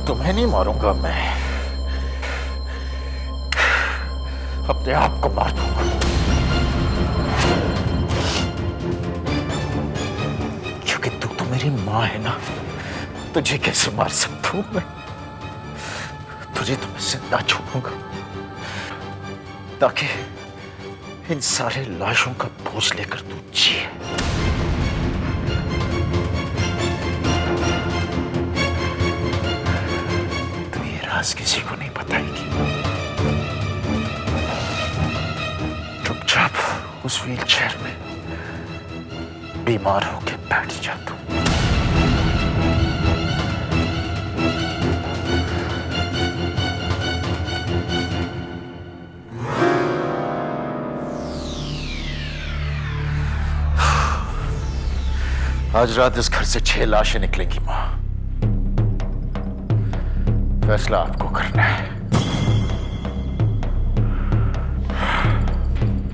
तुम्हें नहीं मारूंगा मैं, अपने आप को मार दूंगा। क्योंकि तू तो मेरी माँ है ना, तुझे कैसे मार सकता हूं मैं? तुझे तो मैं जिंदा छोड़ूंगा ताकि इन सारे लाशों का बोझ लेकर तू जिए। तू ये राज किसी को नहीं बताएगी। चुपचाप उस व्हीलचेयर में बीमार होके बैठ जा तू। आज रात इस घर से 6 लाशें निकलेंगी मां। फैसला आपको करना है।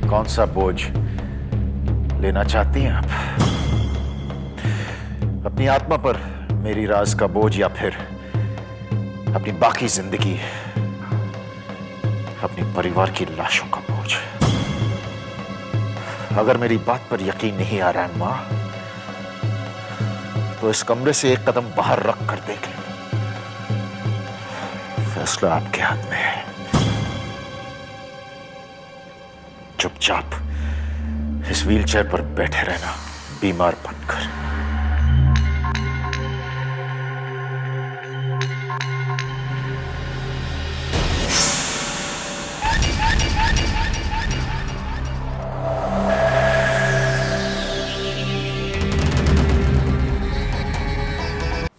कौन सा बोझ लेना चाहती हैं आप? अपनी आत्मा पर मेरी राज का बोझ या फिर अपनी बाकी जिंदगी अपने परिवार की लाशों का बोझ? अगर मेरी बात पर यकीन नहीं आ रहा है मां, तो इस कमरे से एक कदम बाहर रख कर देख ले। फैसला आपके हाथ में है। चुपचाप इस व्हीलचेयर पर बैठे रहना, बीमार बनकर।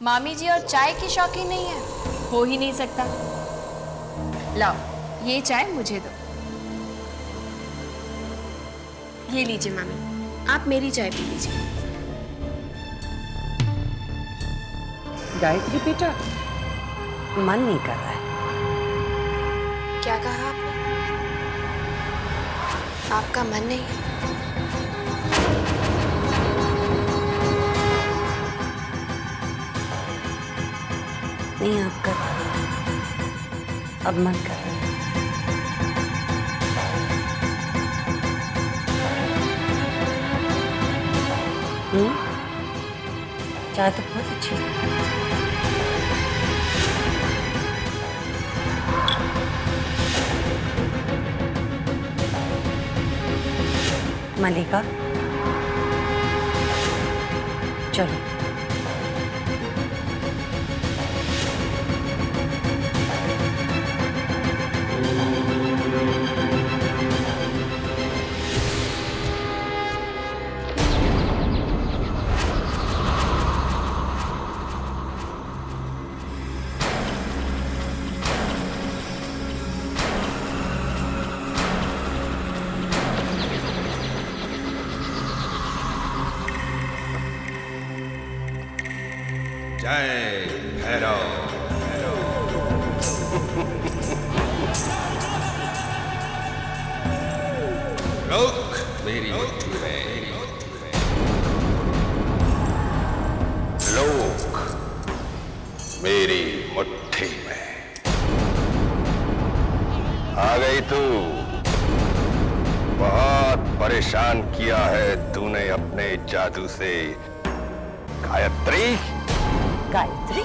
मामी जी और चाय की शौकीन नहीं है? हो ही नहीं सकता। लाओ, ये चाय मुझे दो। ये लीजिए मामी, आप मेरी चाय पी लीजिए। गायत्री बेटा, मन नहीं कर रहा है। क्या कहा आपने? आपका मन नहीं है? नहीं, आप कर, अब मन कर रहा है। चाय तो बहुत अच्छी है। मल्लिका, चलो। जय भैरव। रोक मेरी मुट्ठी में, लोक मेरी मुट्ठी में। आ गई तू। बहुत परेशान किया है तूने अपने जादू से गायत्री। गायत्री?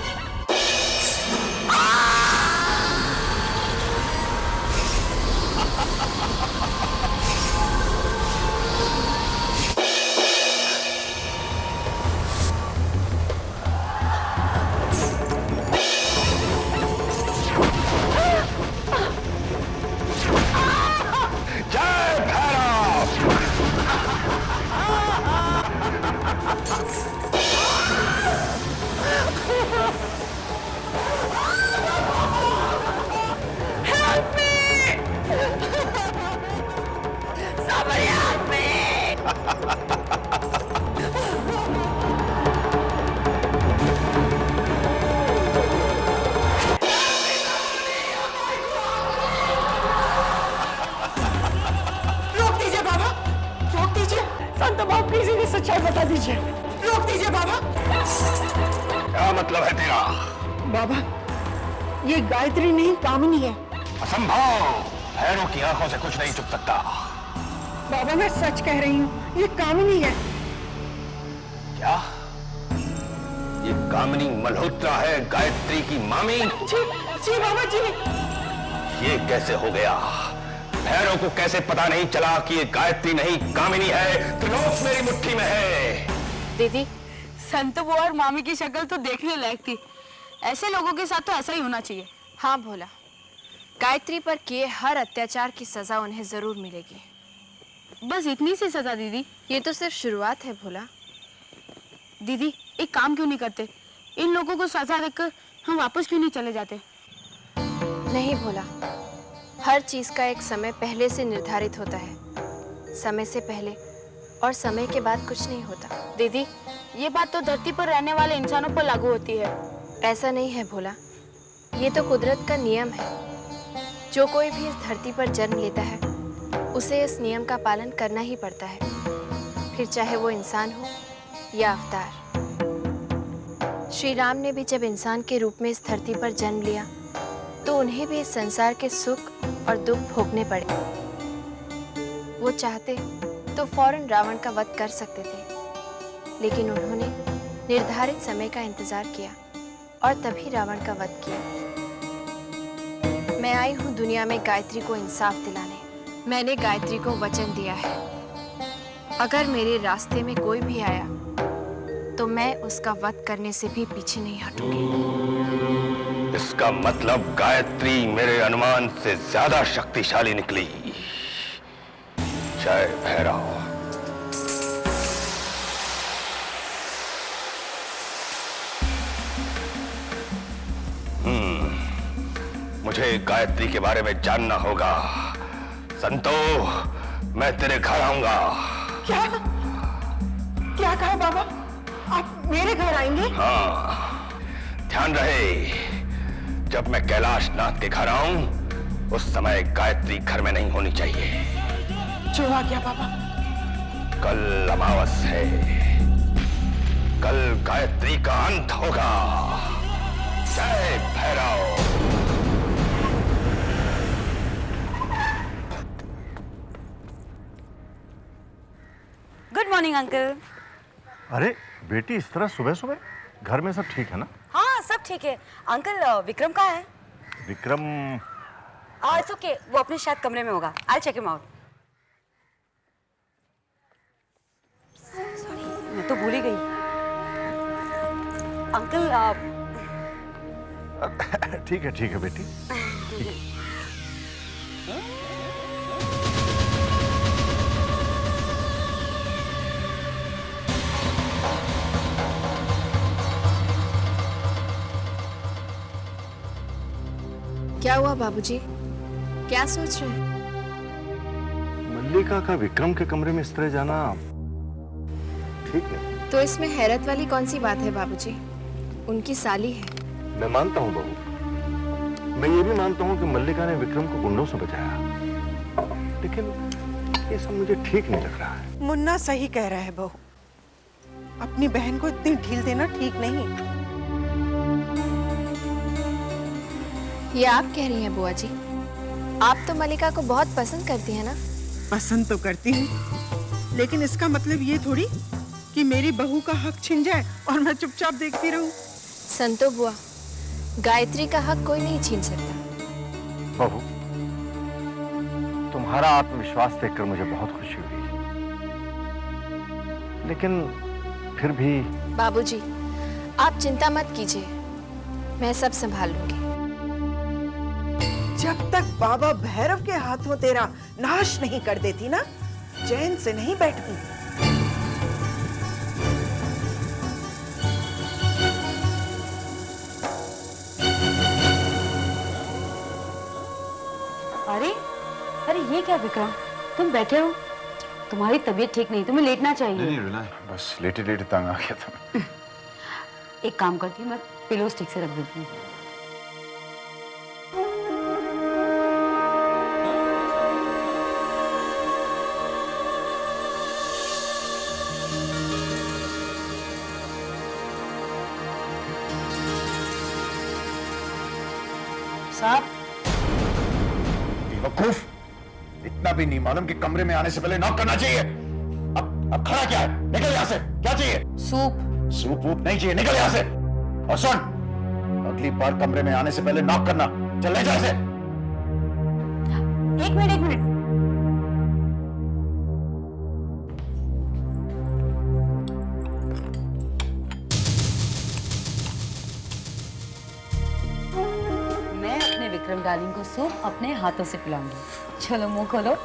जय भैरव। सच्चाई बता दीजिए। रोक दीजिए बाबा। क्या मतलब है तेरा? बाबा, ये गायत्री नहीं, कामिनी है। असंभव। भैरों की आंखों से कुछ नहीं छुप सकता। बाबा मैं सच कह रही हूँ, ये कामिनी है। क्या ये कामिनी मल्होत्रा है, गायत्री की मामी? जी जी बाबा जी। ये कैसे हो गया? भैरों को कैसे पता नहीं चला कि ये गायत्री नहीं कामिनी है? त्रिलोक मेरी मुट्ठी में है। दीदी, संतु बुआ और मामी की शक्ल तो देखने लायक थी। ऐसे लोगों के साथ तो ऐसा ही होना चाहिए। हाँ भोला, गायत्री पर किए हर अत्याचार की सजा उन्हें जरूर मिलेगी। बस इतनी सी सजा दीदी? ये तो सिर्फ शुरुआत है भोला। दीदी एक काम क्यों नहीं करते? इन लोगों को सजा देकर हम वापस क्यों नहीं चले जाते? नहीं भोला, हर चीज का एक समय पहले से निर्धारित होता है। समय से पहले और समय के बाद कुछ नहीं होता। दीदी ये बात तो धरती पर रहने वाले इंसानों पर लागू होती है। ऐसा नहीं है भोला, ये तो कुदरत का नियम है। जो कोई भी इस धरती पर जन्म लेता है उसे इस नियम का पालन करना ही पड़ता है, फिर चाहे वो इंसान हो या अवतार। श्री राम ने भी जब इंसान के रूप में इस धरती पर जन्म लिया तो उन्हें भी इस संसार के सुख और दुख भोगने पड़े। वो चाहते तो फौरन रावण का वध कर सकते थे, लेकिन उन्होंने निर्धारित समय का इंतजार किया और तभी रावण का वध किया। मैं आई हूँ दुनिया में गायत्री को इंसाफ दिलाने। मैंने गायत्री को वचन दिया है, अगर मेरे रास्ते में कोई भी आया तो मैं उसका वध करने से भी पीछे नहीं हटूंगी। इसका मतलब गायत्री मेरे अनुमान से ज्यादा शक्तिशाली निकली। जय भैरव। मुझे गायत्री के बारे में जानना होगा। संतो, मैं तेरे घर आऊंगा। क्या क्या कहा बाबा? आप मेरे घर आएंगे? हाँ, ध्यान रहे, जब मैं कैलाश नाथ के घर आऊं उस समय गायत्री घर में नहीं होनी चाहिए। जो आ गया बाबा। कल अमावस है, कल गायत्री का अंत होगा। जय भैरव। Good morning uncle. अरे बेटी, इस तरह सुबह सुबह? घर में सब ठीक है ना? हाँ सब ठीक है। अंकल विक्रम कहाँ है? विक्रम? इट्स ओके, वो अपने शायद कमरे में होगा। I check him out. Sorry, मैं तो भूल ही गई। अंकल ठीक है बेटी। क्या हुआ बाबूजी? क्या सोच रहे हैं? मल्लिका का विक्रम के कमरे में इस तरह जाना ठीक है। तो इसमें हैरत वाली कौन सी बात है बाबूजी? उनकी साली है। मैं मानता हूँ बहू, मैं ये भी मानता हूँ कि मल्लिका ने विक्रम को गुंडों से बचाया, लेकिन ये सब मुझे ठीक नहीं लग रहा है। मुन्ना सही कह रहा है बहू, अपनी बहन को इतनी ढील देना ठीक नहीं। ये आप कह रही हैं बुआ जी? आप तो मल्लिका को बहुत पसंद करती हैं ना? पसंद तो करती हूँ, लेकिन इसका मतलब ये थोड़ी कि मेरी बहू का हक छिन जाए और मैं चुपचाप देखती रहूं। संतो बुआ, गायत्री का हक कोई नहीं छीन सकता। बहू, तुम्हारा आत्मविश्वास देखकर मुझे बहुत खुशी हुई, लेकिन फिर भी। बाबूजी, आप चिंता मत कीजिए, मैं सब संभाल लूंगी। जब तक बाबा भैरव के हाथों तेरा नाश नहीं कर देती ना, चैन से नहीं बैठूंगी। अरे अरे ये क्या विक्रम, तुम बैठे हो? तुम्हारी तबीयत ठीक नहीं, तुम्हें लेटना चाहिए। नहीं रुला, बस लेटे लेटे तंग आ गया था। एक काम करती हूँ, मैं पिलोस ठीक से रख देती हूँ। साहब। बेवकूफ, इतना भी नहीं मालूम कि कमरे में आने से पहले नॉक करना चाहिए। अब खड़ा क्या है? निकल यहाँ से। क्या चाहिए? सूप। सूप वूप नहीं चाहिए, निकल यहाँ से। और सुन, अगली बार कमरे में आने से पहले नॉक करना। चल ले जा इसे। एक मिनट एक मिनट। मैं अपने विक्रम डार्लिंग को सूप अपने हाथों से पिलाऊंगी। चलो मुंह खोलो।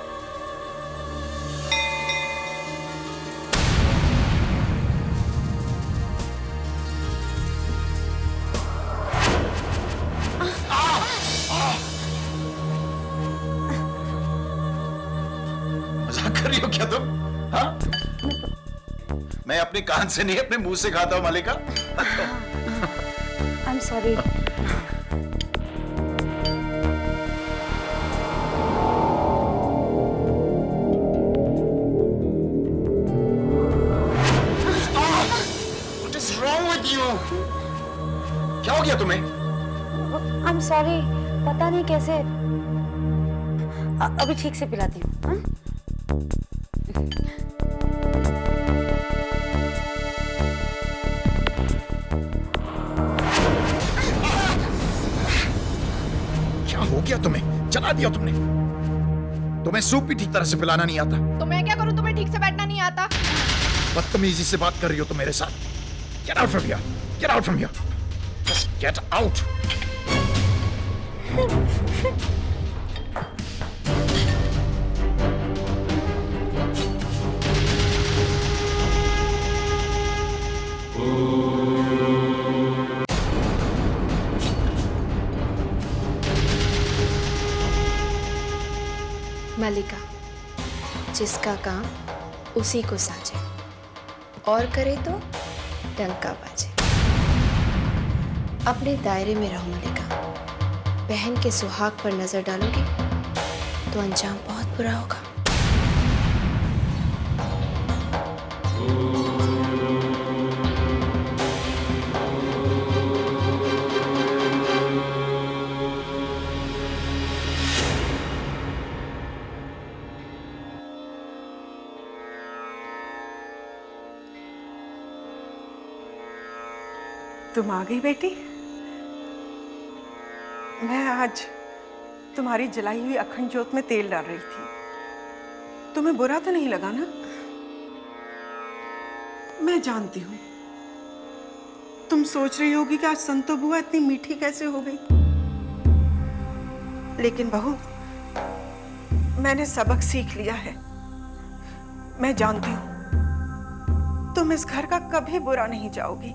मजाक कर रही हो क्या तुम? हाँ? मैं अपने कान से नहीं अपने मुंह से खाता हूँ मालिका। I am sorry. What is wrong with you? क्या हो गया तुम्हें? आई एम सॉरी, पता नहीं कैसे। अभी ठीक से पिलाती हूँ। हाँ? क्या हो गया तुम्हें? चला दिया तुमने। तुम्हें सूप भी ठीक तरह से पिलाना नहीं आता। तो मैं क्या करूं? तुम्हें ठीक से बैठना नहीं आता? बदतमीजी से बात कर रही हो तुम मेरे साथ। Get out from here. Get out from here. Just get out. मल्लिका, जिसका काम उसी को साजे, और करे तो डंका बाजे। अपने दायरे में रहो मल्लिका। बहन के सुहाग पर नजर डालोगे तो अंजाम बहुत बुरा होगा। तुम आ गई बेटी। मैं आज तुम्हारी जलाई हुई अखंड ज्योत में तेल डाल रही थी। तुम्हें बुरा तो नहीं लगा ना? मैं जानती हूँ तुम सोच रही होगी कि आज संतो बुआ इतनी मीठी कैसे हो गई। लेकिन बहू, मैंने सबक सीख लिया है। मैं जानती हूँ तुम इस घर का कभी बुरा नहीं चाहोगी।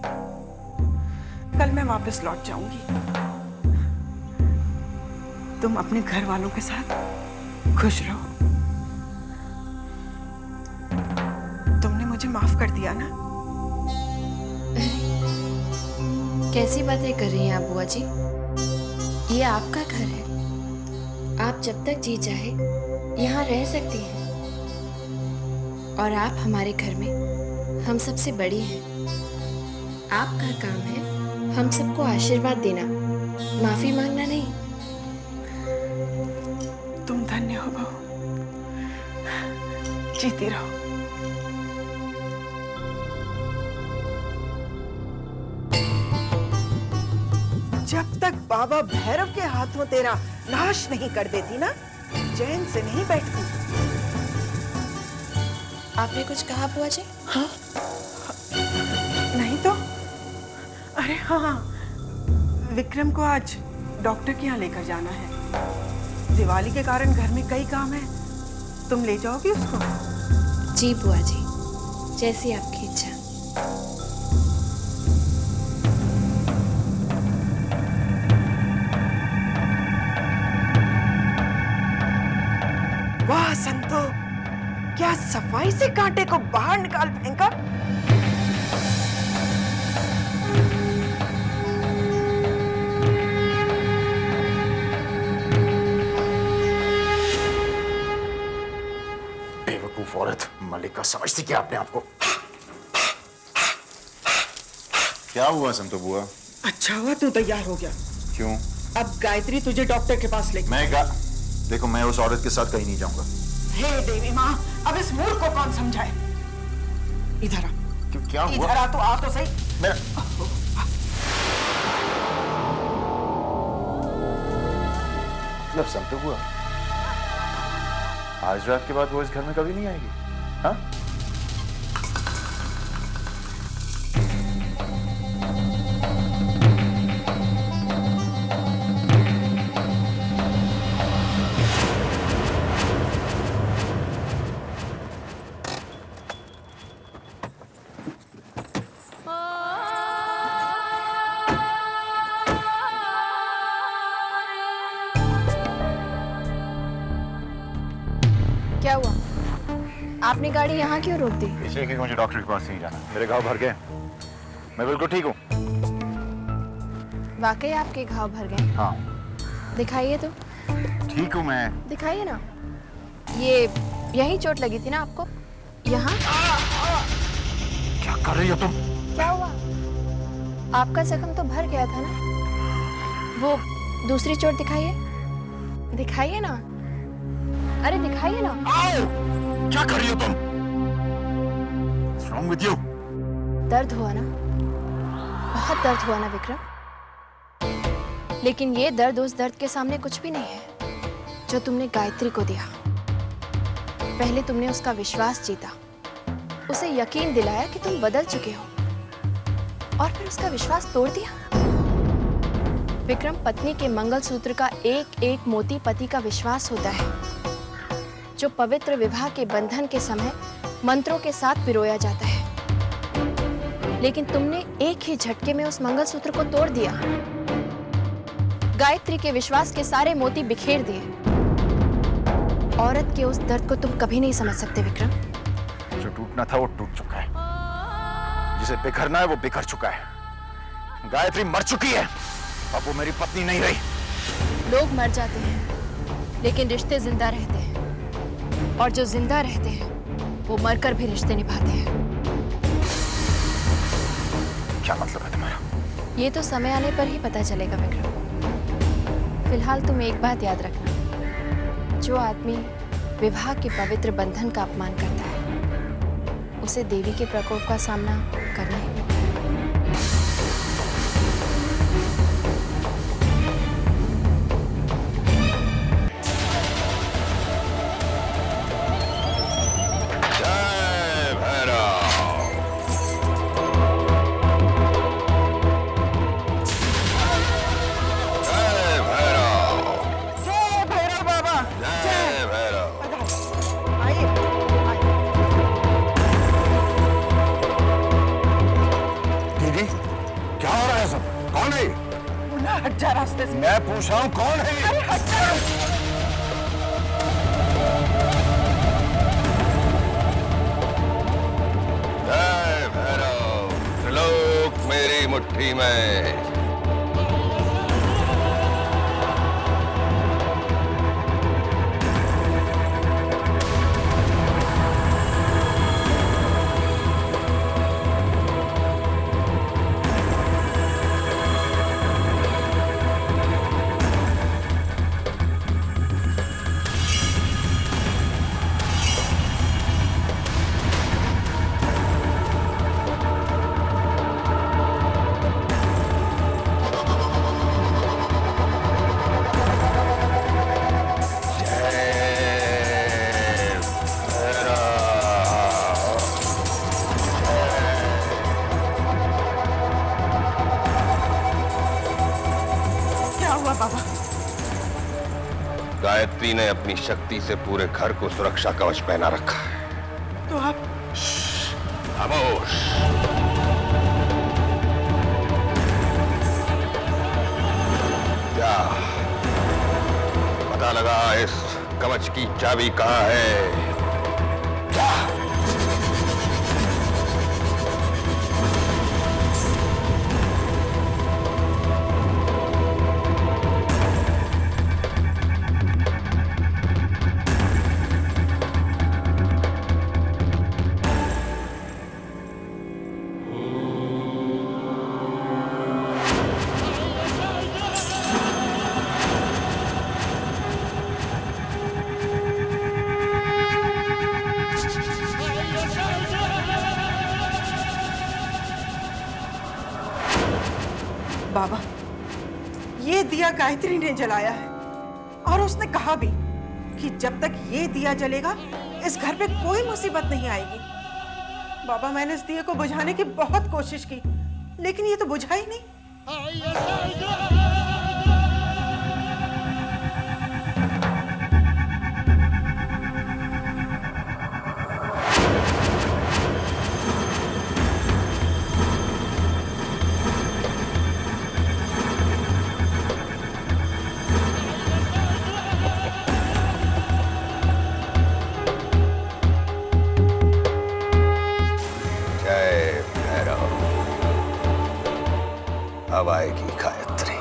कल मैं वापस लौट जाऊंगी। तुम अपने घर वालों के साथ खुश रहो। तुमने मुझे माफ कर दिया ना? कैसी बातें कर रही हैं आप बुआ जी? ये आपका घर है। आप जब तक जी चाहे यहाँ रह सकती हैं। और आप हमारे घर में हम सबसे बड़ी हैं। आपका काम है हम सबको आशीर्वाद देना, माफी मांगना नहीं। तुम धन्य हो बहू। जीती रहो। जब तक बाबा भैरव के हाथों तेरा नाश नहीं कर देती ना, चैन से नहीं बैठती। आपने कुछ कहा बुआ जी? हाँ? नहीं तो। अरे हाँ, विक्रम को आज डॉक्टर के यहाँ लेकर जाना है। दिवाली के कारण घर में कई काम है। तुम ले जाओगी उसको? जी बुआ जी, जैसी आपकी इच्छा। वाह संतो, क्या सफाई से कांटे को बाहर निकाल फेंका। बेवकूफ औरत। मल्लिका समझती क्या अपने आप को? क्या हुआ संतो बुआ? अच्छा हुआ तू तैयार हो गया। क्यों? अब गायत्री तुझे डॉक्टर के पास ले। देखो, मैं उस औरत के साथ कहीं नहीं जाऊंगा। हे देवी माँ, अब इस मूर्ख को कौन समझाए? इधर आ। क्या हुआ? इधर आ तो आ तो सही। मतलब सब तो हुआ, आज रात के बाद वो इस घर में कभी नहीं आएगी। हाँ? क्या हुआ? आपने गाड़ी यहाँ क्यों रोक दी? इसलिए कि मुझे डॉक्टर के पास नहीं जाना, मेरे घाव भर गए। मैं बिल्कुल ठीक हूँ। वाकई आपके घाव भर गए? हाँ, दिखाइए तो। ठीक हूँ मैं। दिखाइए ना। ये यही चोट लगी थी ना आपको? यहाँ? क्या कर रही हो तुम? क्या हुआ? आपका जख्म तो भर गया था ना? वो दूसरी चोट दिखाइए। दिखाइए ना। अरे दिखाइए ना। क्या कर रही हो तुम? What's wrong with you? दर्द हुआ ना? बहुत दर्द हुआ ना विक्रम? लेकिन ये दर्द उस दर्द के सामने कुछ भी नहीं है जो तुमने गायत्री को दिया। पहले तुमने उसका विश्वास जीता, उसे यकीन दिलाया कि तुम बदल चुके हो, और फिर उसका विश्वास तोड़ दिया। विक्रम, पत्नी के मंगलसूत्र का एक एक मोती पति का विश्वास होता है, जो पवित्र विवाह के बंधन के समय मंत्रों के साथ पिरोया जाता है। लेकिन तुमने एक ही झटके में उस मंगलसूत्र को तोड़ दिया। गायत्री के विश्वास के सारे मोती बिखेर दिए। औरत के उस दर्द को तुम कभी नहीं समझ सकते विक्रम। जो टूटना था वो टूट चुका है, जिसे बिखरना है वो बिखर चुका है। गायत्री मर चुकी है, अब वो मेरी पत्नी नहीं रही। लोग मर जाते हैं लेकिन रिश्ते जिंदा रहते हैं, और जो जिंदा रहते हैं वो मरकर भी रिश्ते निभाते हैं। क्या मतलब है तुम्हारा? ये तो समय आने पर ही पता चलेगा विक्रम। फिलहाल तुम एक बात याद रखना, जो आदमी विवाह के पवित्र बंधन का अपमान करता है, उसे देवी के प्रकोप का सामना करना ही पड़ता है। जय भैरव। जय भैरव। जय भैरव बाबा। जय भैरव। आइए, आइए। दीदी, क्या हो रहा है सब? कौन है ये? मुन्ना, हट जा रास्ते से। मैं पूछ रहा हूँ कौन है ये? अरे हट जा। जय भैरव। त्रिलोक मेरी मुट्ठी में। क्या हुआ बाबा? गायत्री ने अपनी शक्ति से पूरे घर को सुरक्षा कवच पहना रखा है। तो आप खामोश। क्या पता लगा इस कवच की चाबी कहाँ है? क्या? दिया गायत्री ने जलाया है, और उसने कहा भी कि जब तक ये दिया जलेगा इस घर पे कोई मुसीबत नहीं आएगी। बाबा, मैंने इस दिए को बुझाने की बहुत कोशिश की, लेकिन ये तो बुझा ही नहीं। जय भैरव। अब आएगी गायत्री।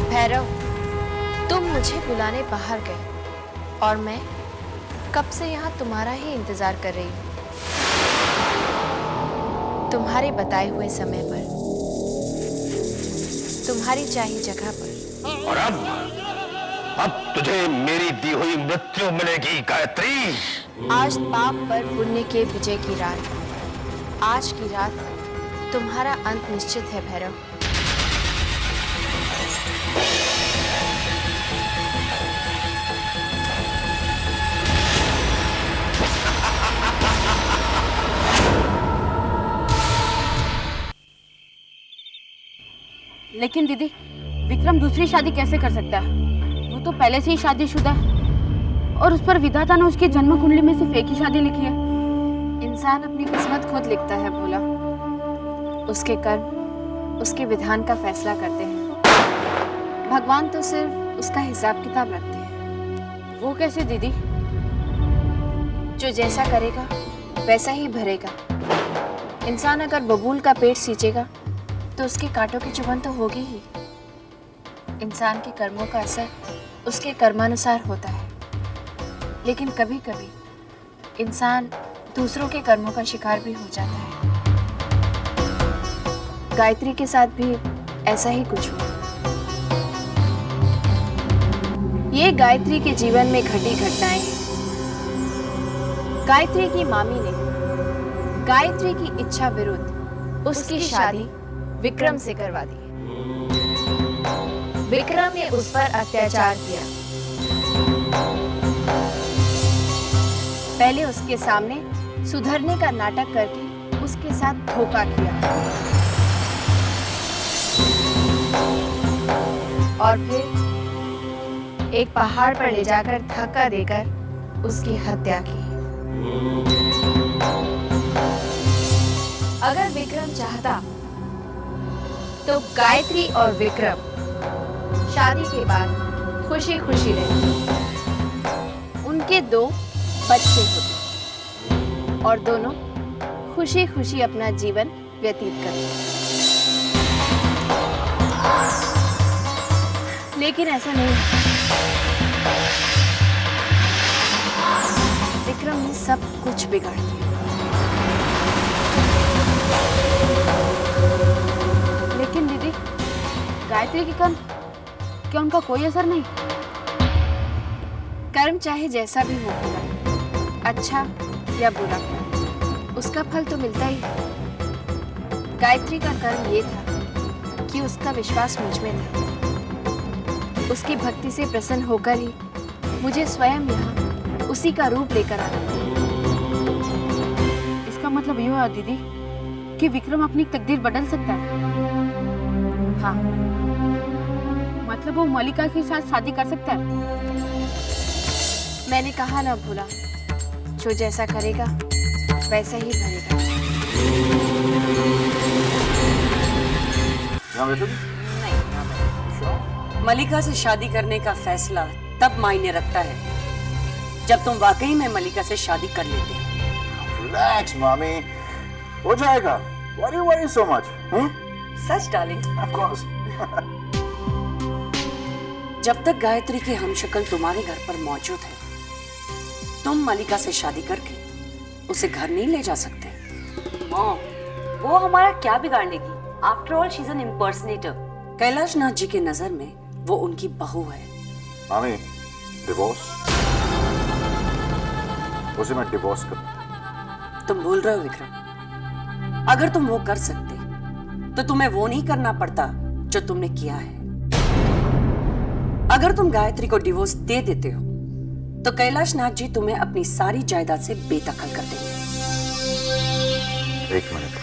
भैरव, तुम मुझे बुलाने बाहर गए और मैं कब से यहाँ तुम्हारा ही इंतजार कर रही हूँ। तुम्हारे बताए हुए समय पर, तुम्हारी चाहिए जगह पर। और अब तुझे मेरी दी हुई मृत्यु मिलेगी गायत्री। आज पाप पर पुण्य के विजय की रात, आज की रात तुम्हारा अंत निश्चित है भैरव। लेकिन दीदी, विक्रम दूसरी शादी कैसे कर सकता है? वो तो पहले से ही शादीशुदा है, और उस पर विधाता ने उसकी जन्म कुंडली में सिर्फ एक ही शादी लिखी है। इंसान अपनी किस्मत खुद लिखता है भोला। उसके कर्म उसके विधान का फैसला करते हैं। भगवान तो सिर्फ उसका हिसाब किताब रखते हैं। वो कैसे दीदी? जो जैसा करेगा वैसा ही भरेगा। इंसान अगर बबूल का पेट सींचेगा तो उसके कांटों की चुभन तो होगी ही। इंसान के कर्मों का असर उसके कर्मानुसार होता है, लेकिन कभी कभी इंसान दूसरों के कर्मों का शिकार भी हो जाता है। गायत्री के साथ भी ऐसा ही कुछ हुआ। ये गायत्री के जीवन में घटी घटनाएं हैं। गायत्री की मामी ने गायत्री की इच्छा विरुद्ध उसकी शादी विक्रम से करवा दी। विक्रम ने उस पर अत्याचार किया। पहले उसके सामने सुधरने का नाटक करके उसके साथ धोखा किया, और फिर एक पहाड़ पर ले जाकर धक्का देकर उसकी हत्या की। अगर विक्रम चाहता तो गायत्री और विक्रम शादी के बाद खुशी खुशी रहते। उनके 2 बच्चे होते और दोनों खुशी खुशी अपना जीवन व्यतीत करते। लेकिन ऐसा नहीं। विक्रम ने सब कुछ बिगाड़ दिया। लेकिन दीदी, गायत्री के कर्म, क्या उनका कोई असर नहीं? कर्म चाहे जैसा भी हो, अच्छा या बुरा, उसका फल तो मिलता ही है। गायत्री का कर्म ये था कि उसका विश्वास मुझ में था। उसकी भक्ति से प्रसन्न होकर ही मुझे स्वयं यहाँ उसी का रूप लेकर आना। इसका मतलब ये हुआ दीदी कि विक्रम अपनी तकदीर बदल सकता है। हाँ, मतलब वो मलिका के साथ शादी कर सकता है। मैंने कहा ना भोला, जो जैसा करेगा वैसा ही भरेगा। मलिका से शादी करने का फैसला तब मायने रखता है जब तुम वाकई में मलिका से शादी कर लेते हो। रिलैक्स मामी, हो जाएगा। Why you worry so much? Such darling. Of course. जब तक गायत्री की हमशक्ल तुम्हारे घर पर मौजूद है, तुम मलिका से शादी करके उसे घर नहीं ले जा सकते। मॉम, वो हमारा क्या बिगाड़ लेगी? After all she is an impersonator. Kailash Nath ji के नजर में वो उनकी बहू है। मामी, डिवोर्स, उसे मैं डिवोर्स कर। तुम भूल रहे हो विक्रम, अगर तुम वो कर सकते तो तुम्हें वो नहीं करना पड़ता जो तुमने किया है। अगर तुम गायत्री को डिवोर्स दे देते हो तो कैलाश नाथ जी तुम्हें अपनी सारी जायदाद से बेदखल कर देंगे। एक मिनट।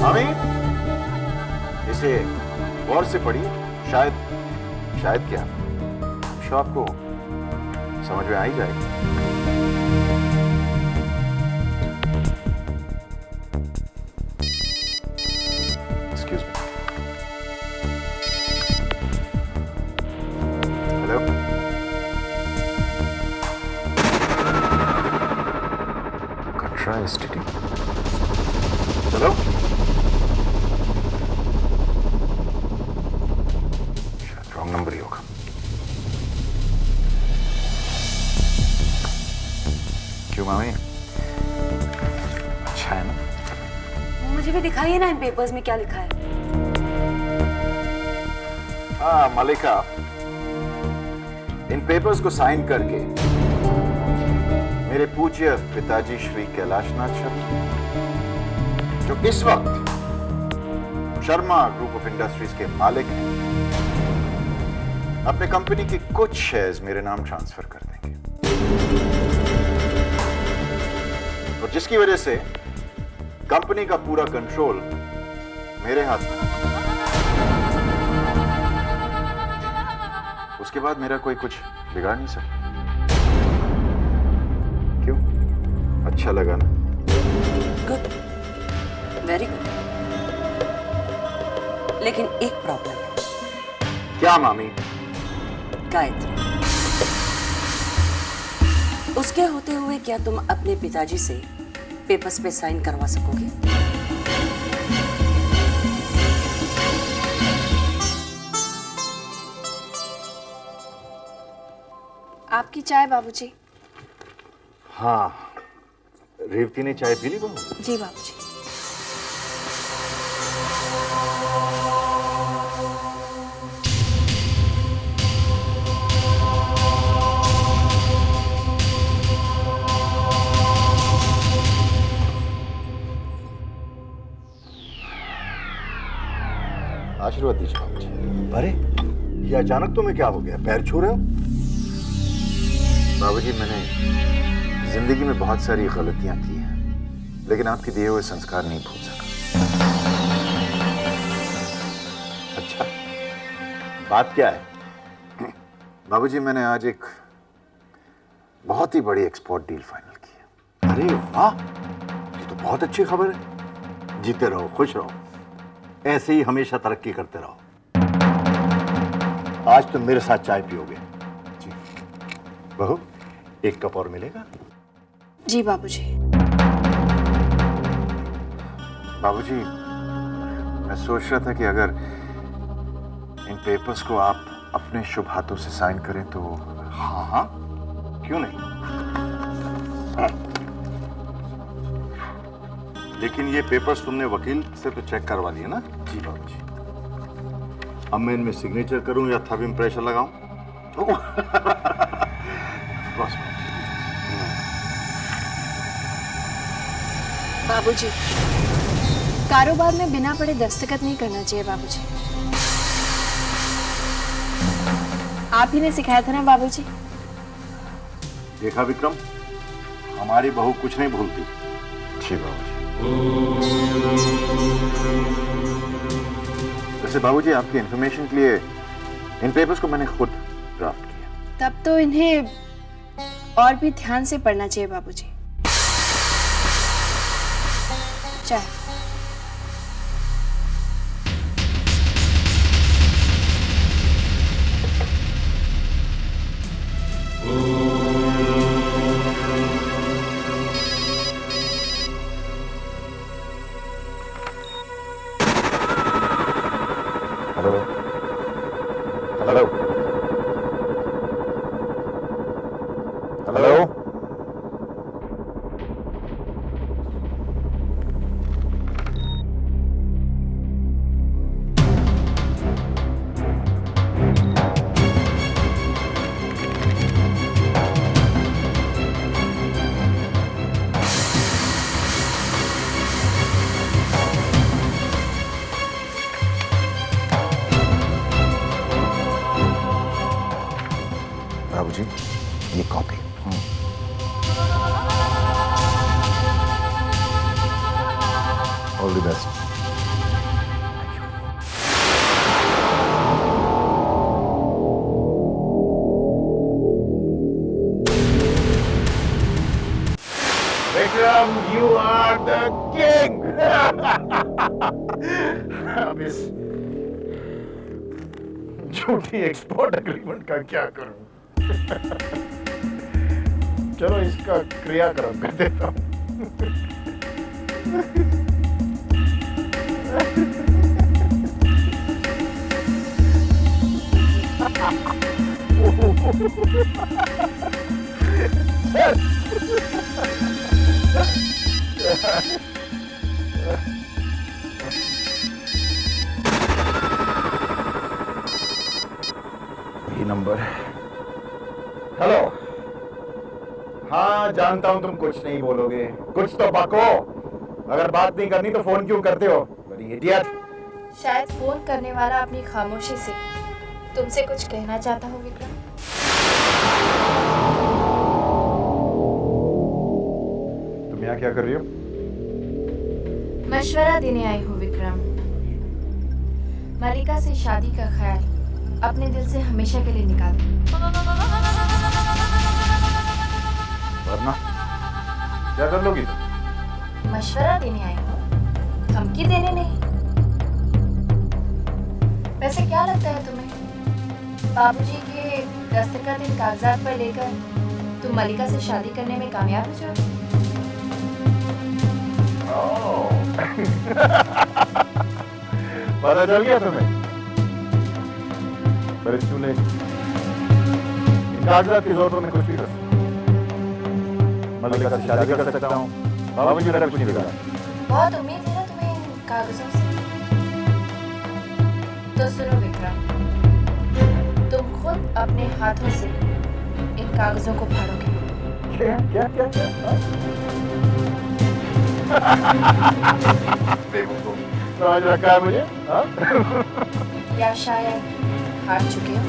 मामी, इसे गौर से पढ़ी, शायद क्या शो आपको समझ में आ ही जाएगा। Excuse me. Hello, Katra STD. Hello, wrong number ही होगा। क्यों मामी, अच्छा है ना? मुझे भी दिखाइए ना इन पेपर्स में क्या लिखा है। हाँ मलिका, इन पेपर्स को साइन करके मेरे पूज्य पिताजी श्री कैलाशनाथ शर्मा, जो इस वक्त शर्मा ग्रुप ऑफ इंडस्ट्रीज के मालिक हैं, अपने कंपनी के कुछ शेयर्स मेरे नाम ट्रांसफर कर देंगे, और जिसकी वजह से कंपनी का पूरा कंट्रोल मेरे हाथ में। उसके बाद मेरा कोई कुछ बिगाड़ नहीं सकता। क्यों, अच्छा लगा ना? Good, very good. लेकिन एक प्रॉब्लम है। क्या मामी? गायत्री, उसके होते हुए क्या तुम अपने पिताजी से पेपर्स पे साइन करवा सकोगे? आपकी चाय बाबूजी। हाँ, रेवती ने चाय पी ली बहू? जी बाबूजी। आशीर्वाद दीजिए बाबूजी। अरे ये अचानक तुम्हें क्या हो गया, पैर छू रहे हो? बाबूजी, मैंने जिंदगी में बहुत सारी गलतियां की हैं, लेकिन आपके दिए हुए संस्कार नहीं भूल सका। अच्छा, बात क्या है? बाबूजी, मैंने आज एक बहुत ही बड़ी एक्सपोर्ट डील फाइनल की है। अरे वाह, ये तो बहुत अच्छी खबर है। जीते रहो, खुश रहो, ऐसे ही हमेशा तरक्की करते रहो। आज तुम मेरे साथ चाय पियोगे। जी बहू, एक कप और मिलेगा? जी बाबूजी। बाबूजी, मैं सोच रहा था कि अगर इन पेपर्स को आप अपने शुभ हाथों से साइन करें तो। हाँ हाँ, क्यों नहीं? हाँ। लेकिन ये पेपर्स तुमने वकील से तो चेक करवा लिए ना? जी बाबूजी। अब मैं इनमें सिग्नेचर करूं या थंब इम्प्रेशन लगाऊं? बाबूजी, कारोबार में बिना पढ़े दस्तखत नहीं करना चाहिए बाबूजी। आप ही ने सिखाया था ना बाबूजी। देखा विक्रम, हमारी बहू कुछ नहीं भूलती। जी बाबूजी। वैसे बाबूजी, आपकी इंफॉर्मेशन के लिए इन पेपर्स को मैंने खुद ड्राफ्ट किया। तब तो इन्हें और भी ध्यान से पढ़ना चाहिए बाबूजी। चाय। Hello hello hello. बाबूजी, ये copy. All the best. Vikram, you are the king। अब इस झूठी एक्सपोर्ट एग्रीमेंट का क्या करूं? चलो इसका क्रियाक्रम कर देता हूं। ये नंबर। हेलो। हाँ जानता हूं तुम कुछ नहीं बोलोगे, कुछ तो बको। अगर बात नहीं करनी तो फोन क्यों करते हो? बड़ी इडियट। शायद फोन करने वाला अपनी खामोशी से तुमसे कुछ कहना चाहता हो विक्रम। तुम यहाँ क्या कर रही हो? मशवरा देने आई हूँ विक्रम। मलिका से शादी का ख्याल अपने दिल से हमेशा के लिए निकाल दो। वरना क्या कर लोगी तुम? मशवरा देने आई हूँ, धमकी देने नहीं। वैसे क्या लगता है तुम्हें, बाबूजी के दस्तखत इन कागजात पर लेकर तुम मलिका से शादी करने में कामयाब हो जाओगे? पता चल गया तुम्हें? पर इस चूल्हे इन कागजात की जोर पर मैं कुछ भी कर सकता हूँ। मलिका से शादी कर सकता हूँ, बाबूजी मेरा कुछ नहीं बिगाड़ा। बहुत उम्मीद है ना तुम्हें इन कागजों से। तो सुनो विक्रम, तुम खुद अपने हाथों से इन कागजों को फाड़ोगे। क्या क्या क्या क्या? बेवकूफ, समझ रखा है मुझे? या शायद हार चुके हो।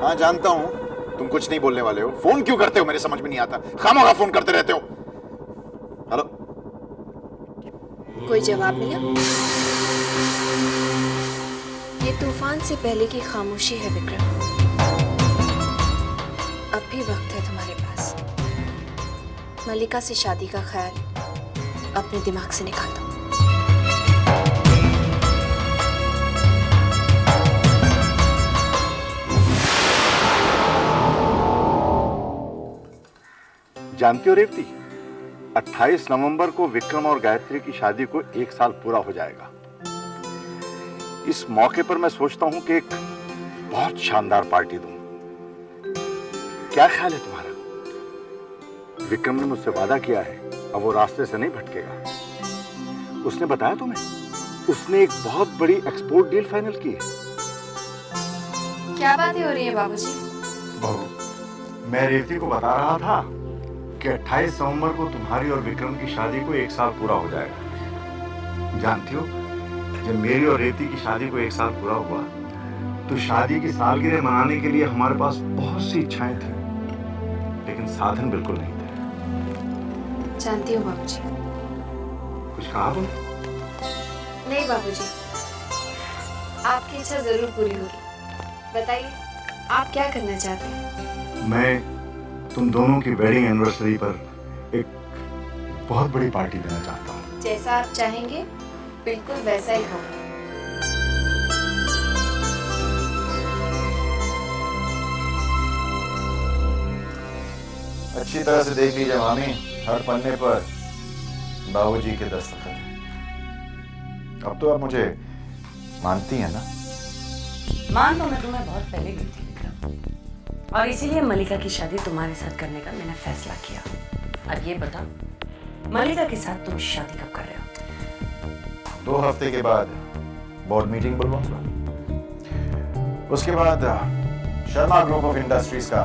हाँ जानता हूं तुम कुछ नहीं बोलने वाले हो। फोन क्यों करते हो मेरे समझ में नहीं आता, खामोखा फोन करते रहते हो। हेलो। कोई जवाब मिला? ये तूफान से पहले की खामोशी है विक्रम। अब भी वक्त है तुम्हारे पास। मलिका से शादी का ख्याल अपने दिमाग से निकाल दो। जानती हो रेवती, 28 नवंबर को विक्रम और गायत्री की शादी को 1 साल पूरा हो जाएगा। इस मौके पर मैं सोचता हूं कि एक बहुत शानदार पार्टी दूं। क्या ख्याल है तुम्हारा? विक्रम ने मुझसे वादा किया है, अब वो रास्ते से नहीं भटकेगा। उसने बताया तुम्हें, उसने एक बहुत बड़ी एक्सपोर्ट डील फाइनल की है। क्या बातें हो रही है बाबूजी? बहू, मैं रेवती को बता रहा था कि 28 नवंबर को तुम्हारी और विक्रम की शादी को 1 साल पूरा हो जाएगा। जानती हो, जब मेरी और रेवती की शादी को 1 साल पूरा हुआ तो शादी की सालगिरह मनाने के लिए हमारे पास बहुत सी इच्छाएं थी, लेकिन साधन बिल्कुल नहीं थे। जानती हूँ बाबूजी। कुछ कहा तुम? नहीं बाबूजी, आपकी इच्छा जरूर पूरी होगी। बताइए, आप क्या करना चाहते हैं? मैं तुम दोनों की वेडिंग एनिवर्सरी पर एक बहुत बड़ी पार्टी देना चाहता हूँ। जैसा आप चाहेंगे बिल्कुल वैसा ही होगा। अच्छी तरह से देख लीजिए मामी, हर पन्ने पर बाबूजी के दस्तखत हैं। अब तो आप मुझे मानती हैं ना? मान तो मैं तुम्हें बहुत पहले गई थी विक्रम, और इसीलिए मलिका की शादी तुम्हारे साथ करने का मैंने फैसला किया। अब ये बता, मलिका के साथ तुम शादी कब कर रहे हो? 2 हफ्ते के बाद बोर्ड मीटिंग बुलवाऊंगा। उसके बाद शर्मा ग्रुप ऑफ इंडस्ट्रीज का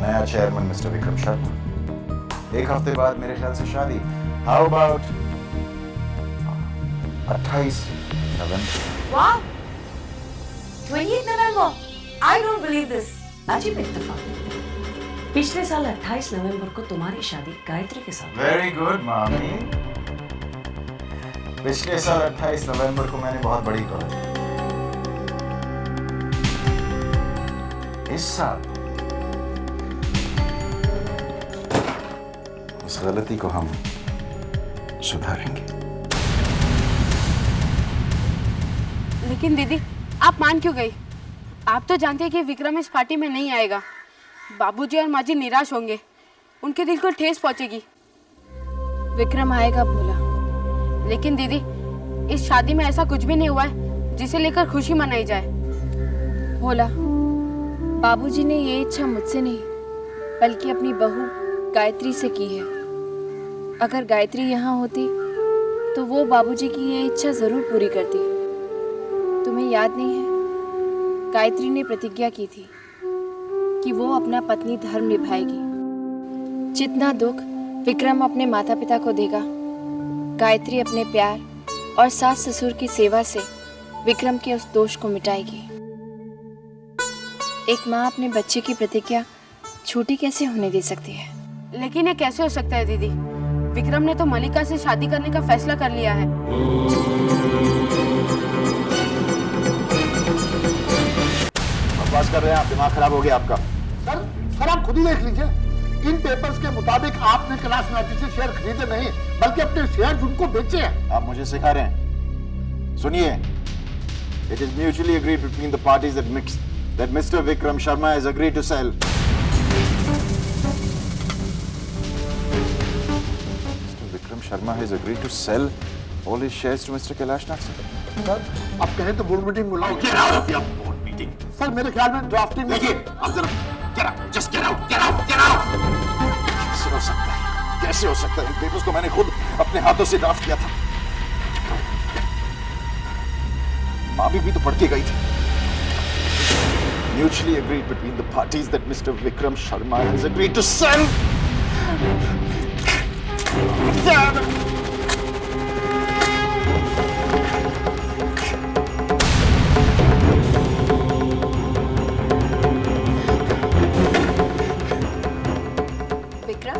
नया चेयरमैन मिस्टर विक्रम शर्मा। 1 हफ्ते बाद मेरे ख्याल से शादी। How about 28 November? वाह, 28 November! I don't believe this. अजीब इत्तेफाक। पिछले साल 28 नवंबर को तुम्हारी शादी गायत्री के साथ। वेरी गुड मामी। पिछले साल 28 नवंबर को मैंने बहुत बड़ी गलती। इस साल उस गलती को हम सुधारेंगे। लेकिन दीदी, आप मान क्यों गई? आप तो जानते हैं कि विक्रम इस पार्टी में नहीं आएगा। बाबूजी और माँ जी निराश होंगे, उनके दिल को ठेस पहुंचेगी। विक्रम आएगा भोला। लेकिन दीदी, इस शादी में ऐसा कुछ भी नहीं हुआ है जिसे लेकर खुशी मनाई जाए। भोला, बाबूजी ने ये इच्छा मुझसे नहीं बल्कि अपनी बहू गायत्री से की है। अगर गायत्री यहाँ होती तो वो बाबूजी की ये इच्छा जरूर पूरी करती। तुम्हें याद नहीं है, गायत्री ने प्रतिज्ञा की थी कि वो अपना पत्नी धर्म निभाएगी। जितना दुख विक्रम अपने माता पिता को देगा, गायत्री अपने प्यार और सास ससुर की सेवा से विक्रम के उस दोष को मिटाएगी। एक माँ अपने बच्चे की प्रतिज्ञा छोटी कैसे होने दे सकती है? लेकिन ये कैसे हो सकता है दीदी? विक्रम ने तो मलिका से शादी करने का फैसला कर लिया है। बकवास कर रहे हैं आप, दिमाग खराब हो गया आपका। सर आप खुद ही देख लीजिए। इन पेपर्स के मुताबिक आपने कैलाश नाटी से शेयर खरीदे नहीं, बल्कि अपने शेयर उनको बेचे हैं। आप मुझे सिखा रहे हैं? सुनिए, it is mutually agreed between the parties that Mr. Vikram Sharma has agreed to sell. Mr. Vikram Sharma has agreed to sell all his shares to Mr. Kailash Nath. Sir आप कहें तो बोर्ड मीटिंग बुलाओ। Get out of your board meeting. Sir मेरे ख्याल में drafting देखिए, आप जरा get out, just get out, get out, get out. कैसे हो सकता है? कैसे हो सकता है? इन पेपर्स को मैंने खुद अपने हाथों से ड्राफ्ट किया था। माँ भी तो पढ़ के गई थी। Mutually agreed between the parties that Mr. Vikram Sharma has agreed to sell. Damn it. Vikram,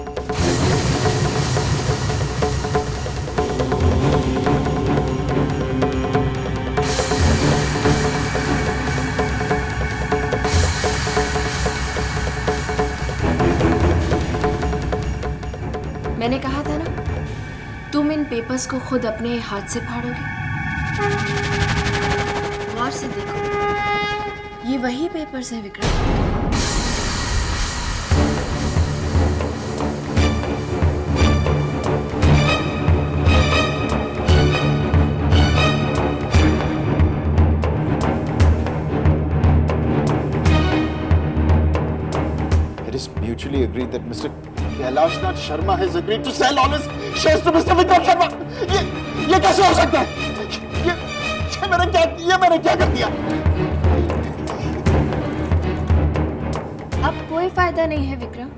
मैंने कहा था ना, तुम इन पेपर्स को खुद अपने हाथ से फाड़ोगे। गौर से देखो, ये वही पेपर्स हैं Vikram. It is mutually agreed that Mr. Kailash Nath Sharma has agreed to sell all his shares to Mr. Vikram Sharma. ये कैसे हो सकता है? ये मैंने क्या कर दिया? अब कोई फायदा नहीं है विक्रम,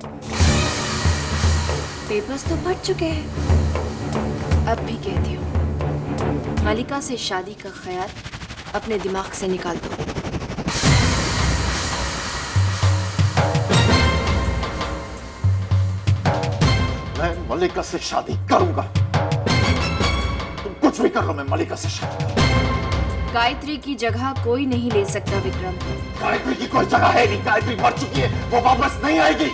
पेपर्स तो फट चुके हैं। अब भी कहती हूँ, मलिका से शादी का ख्याल अपने दिमाग से निकाल दो। मैं मलिका से शादी करूंगा। तुम कुछ भी कर लो, मैं मलिका से शादी करूंगा। गायत्री की जगह कोई नहीं ले सकता विक्रम। गायत्री की कोई जगह है नहीं। गायत्री मर चुकी है, वो वापस नहीं आएगी।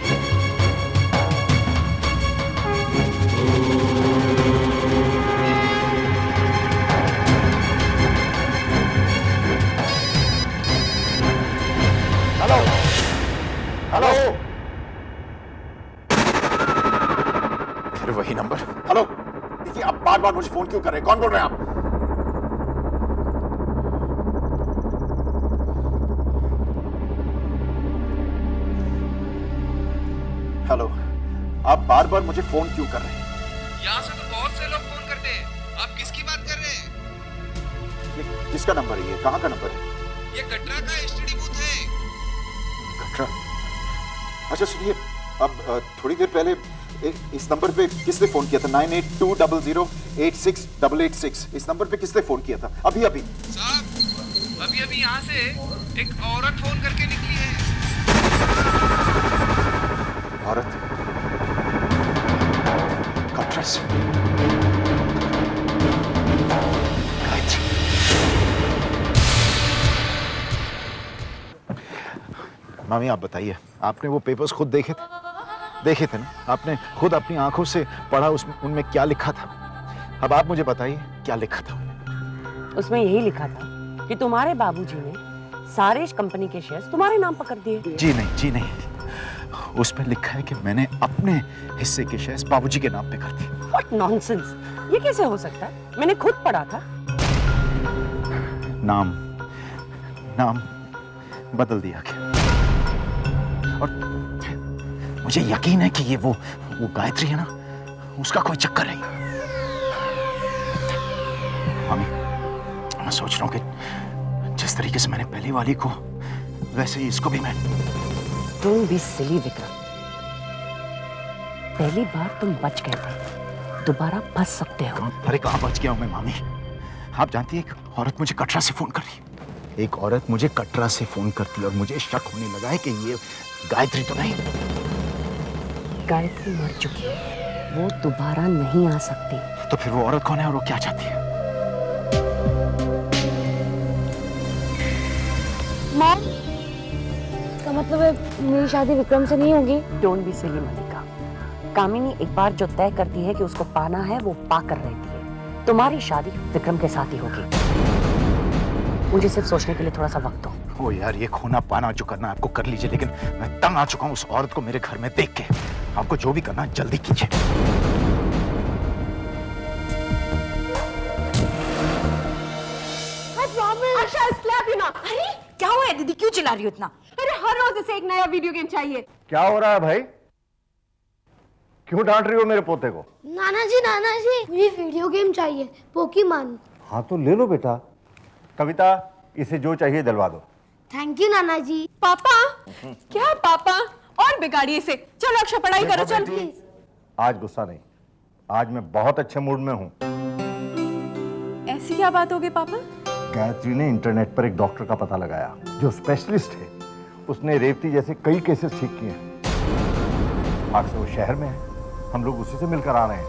हेलो हेलो, फिर वही नंबर। हेलो, देखिए आप बार बार मुझे फोन क्यों कर रहे हैं? कौन बोल रहे हैं आप? हेलो, आप बार बार मुझे फोन क्यों कर रहे हैं? यहाँ से तो बहुत से लोग फोन करते हैं। आप किसकी बात कर रहे हैं? ये किसका नंबर है? ये कहाँ का नंबर है? ये कटरा का एसटीडी बूथ है। कटरा? अच्छा सुनिए, अब थोड़ी देर पहले इस नंबर पे किसने फोन किया था? 9820086886। इस नंबर पे किसने फोन किया था? अभी अभी साहब, अभी अभी यहाँ से एक औरत फोन करके निकली है। औरत? कटरा से? गायत्री? मामी आप बताइए, आपने वो पेपर्स खुद देखे थे? देखे थे ना? आपने खुद अपनी आंखों से पढ़ा उसमें उनमें क्या लिखा था? अब आप मुझे बताइए क्या लिखा था? उसमें यही लिखा था कि तुम्हारे बाबूजी ने सारे कंपनी के शेयर्स तुम्हारे नाम पर कर दिए। जी नहीं, उसमें लिखा है कि मैंने अपने हिस्से के शेयर्स बाबूजी के नाम पे कर दिए। What nonsense! ये कैसे हो सकता है? मैंने खुद पढ़ा था। नाम बदल दिया गया। और मुझे यकीन है कि ये वो गायत्री है ना, उसका कोई चक्कर नहीं। मामी, मैं सोच रहा हूँ कि जिस तरीके से मैंने पहली वाली को, वैसे ही इसको भी मैं। Don't be silly, Vikram. पहली बार तुम बच गए थे, दोबारा फंस सकते हो। अरे कहाँ बच गया हूँ मैं मामी? आप जानती है एक औरत मुझे कटरा से फोन कर रही है। एक औरत मुझे कटरा से फोन करती है और मुझे शक होने लगा है कि ये गायत्री तो नहीं। गायत्री मर चुकी है, वो दोबारा नहीं आ सकती। तो फिर वो औरत कौन है और वो क्या चाहती है? मॉम, इसका मतलब है मेरी शादी विक्रम से नहीं होगी? डोंट बी सिली मलिका। कामिनी एक बार जो तय करती है कि उसको पाना है, वो पाकर रहती है। तुम्हारी शादी विक्रम के साथ ही होगी। मुझे सिर्फ सोचने के लिए थोड़ा सा वक्त दो। ओ यार, ये खोना पाना जो करना है आपको कर लीजिए, लेकिन मैं तंग आ चुका हूँ उस औरत को मेरे घर में देख के। आपको जो भी करना है जल्दी कीजिए। अरे क्या हुआ है दीदी, क्यों चिल्ला रही हो इतना? अरे हर रोज इसे एक नया वीडियो गेम चाहिए। क्या हो रहा है भाई? क्यों डांट रही हो मेरे पोते को? नाना जी मुझे वीडियो गेम चाहिए, पोकीमॉन। हाँ तो ले लो बेटा। कविता, इसे जो चाहिए दिलवा दो। थैंक यू नाना जी। पापा? क्या पापा? और बिगाड़िए इसे। चलो अक्षय पढ़ाई करो, चल प्लीज। आज गुस्सा नहीं, आज मैं बहुत अच्छे मूड में हूँ। ऐसी क्या बात होगी पापा? गायत्री ने इंटरनेट पर एक डॉक्टर का पता लगाया जो स्पेशलिस्ट है। उसने रेवती जैसे कई केसेस ठीक किए हैं। आज से वो शहर में है, हम लोग उसी से मिलकर आ रहे हैं।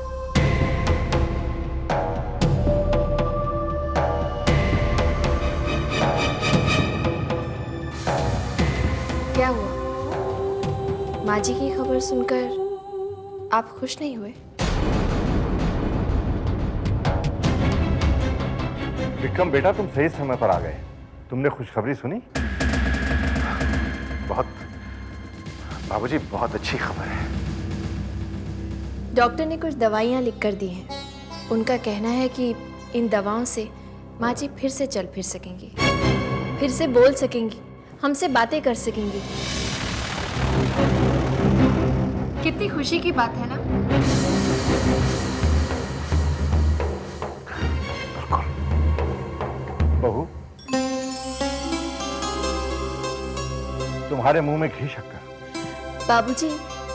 क्या हुआ? माँ जी की खबर सुनकर आप खुश नहीं हुए? विक्रम बेटा, तुम सही समय पर आ गए। तुमने खुशखबरी सुनी? बहुत, बाबूजी बहुत अच्छी खबर है। डॉक्टर ने कुछ दवाइयाँ लिख कर दी हैं। उनका कहना है कि इन दवाओं से माँ जी फिर से चल फिर सकेंगी, फिर से बोल सकेंगी, हमसे बातें कर सकेंगी। कितनी खुशी की बात है ना? बहू, तुम्हारे मुंह में घी शक्कर। बाबूजी,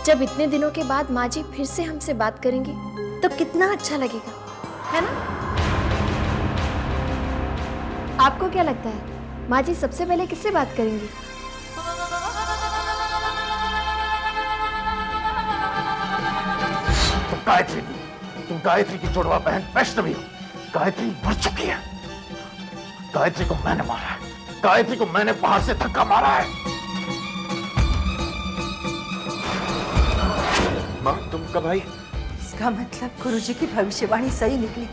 जब इतने दिनों के बाद माँ जी फिर से हमसे बात करेंगी तब कितना अच्छा लगेगा, है ना? आपको क्या लगता है माँ जी सबसे पहले किससे बात करेंगी? तुम गायत्री की जुड़वा बहन वैष्णवी हो। गायत्री मर चुकी है। गायत्री को मैंने मारा है। गायत्री को मैंने बाहर से धक्का मारा है। माँ, तुम कब आई? इसका मतलब गुरुजी की भविष्यवाणी सही निकली।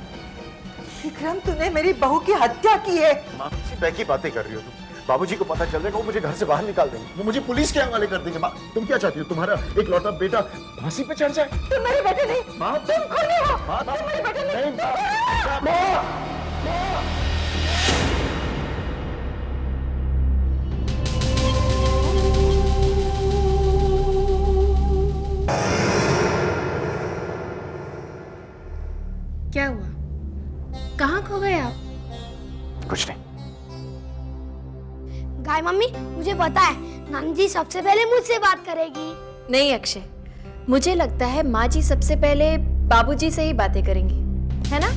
विक्रम, तूने मेरी बहू की हत्या की है। माँ, किसी बैकी बातें कर रही हो तुम। बाबूजी को पता चल जाएगा, वो मुझे घर से बाहर निकाल देंगे, वो मुझे पुलिस के हवाले कर देंगे। माँ, तुम क्या चाहती हो? तुम्हारा एक लौटा बेटा फांसी पे चढ़ जाए? तुम मेरे बेटे नहीं, माँ, तुम खूनी हो। माँ, तुम मेरे बेटे नहीं, नहीं। माँ, क्या हुआ? कहाँ खो गए आप? कुछ नहीं। गाय मम्मी, मुझे पता है नानी जी सबसे पहले मुझसे बात करेगी। नहीं अक्षय, मुझे लगता है माँ जी सबसे पहले बाबूजी से ही बातें करेंगी, है ना?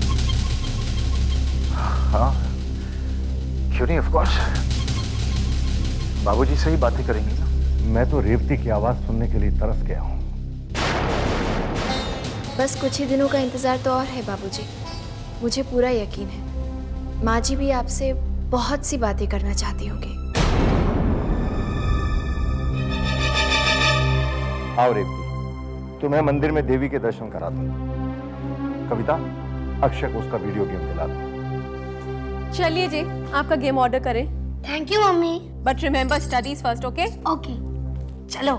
हाँ, क्यों नहीं, ऑफ कोर्स बाबूजी से ही बातें करेंगी ना। मैं तो रेवती की आवाज सुनने के लिए तरस गया हूँ। बस कुछ ही दिनों का इंतजार तो और है बाबूजी। मुझे पूरा यकीन है माँ जी भी आपसे बहुत सी बातें करना चाहती होंगी। आओ रेवती, तुम्हें मंदिर में देवी के दर्शन करा दूं। कविता, अक्षय को उसका वीडियो गेम दिला दो। चलिए जी, आपका गेम ऑर्डर करें। Thank you mummy. But remember studies first, okay? Okay, चलो।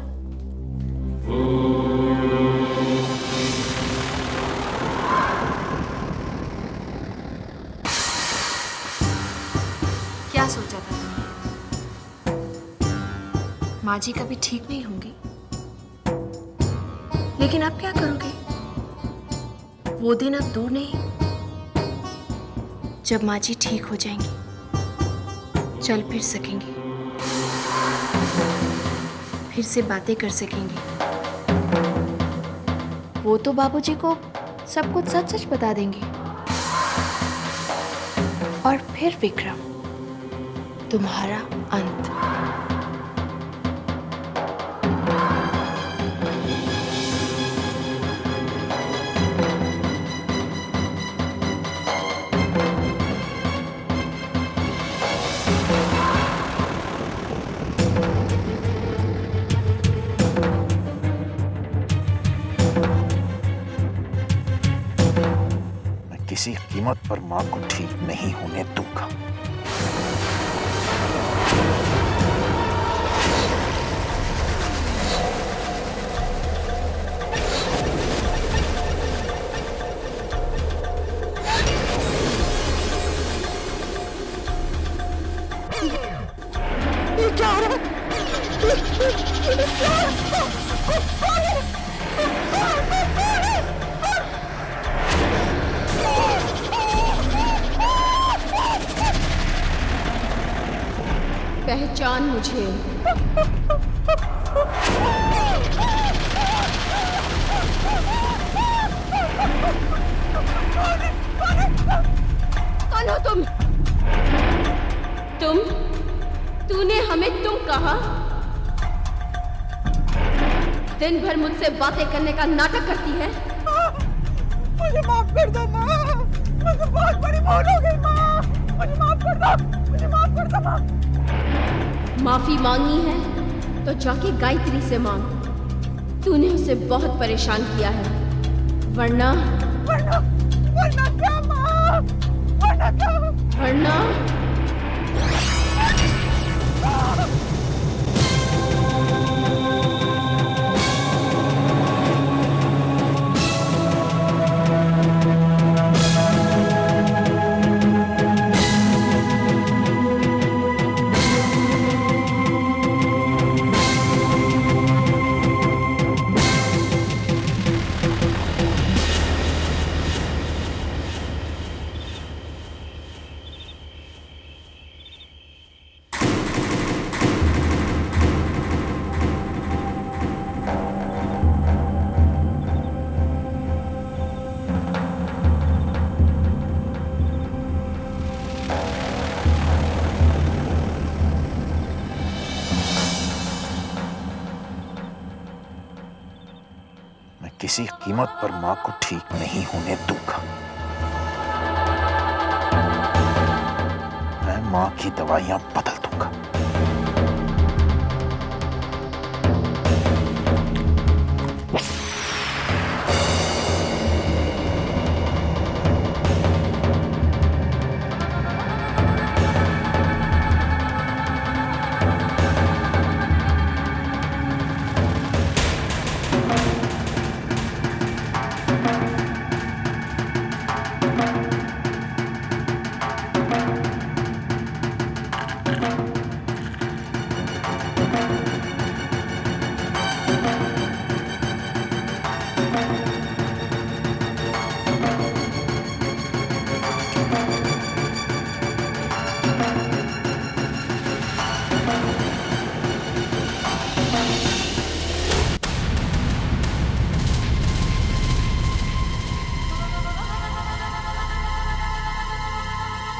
क्या सोचा था तुमने? माँ जी कभी ठीक नहीं होंगी, लेकिन अब क्या करोगे? वो दिन अब दूर नहीं जब माँ जी ठीक हो जाएंगी, चल फिर सकेंगी, फिर से बातें कर सकेंगी। वो तो बाबूजी को सब कुछ सच सच बता देंगे। और फिर विक्रम, तुम्हारा अंत। मैं किसी कीमत पर मां को ठीक नहीं होने दूंगा। पहचान मुझे। कौन हो तुम? तूने हमें तुम कहा? दिन भर मुझसे बातें करने का नाटक करती है। मुझे माफ कर दो माँ, मुझे बहुत बड़ी भूल हो गई माँ, मुझे माफ कर दो, मुझे माफ कर दो माँ। माफी मांगनी है तो जाके गायत्री से मांग। तूने उसे बहुत परेशान किया है, वरना क्या माँ? वरना क्या? वरना किसी कीमत पर मां को ठीक नहीं होने दूंगा। मैं मां की दवाइयां बदल दूंगा।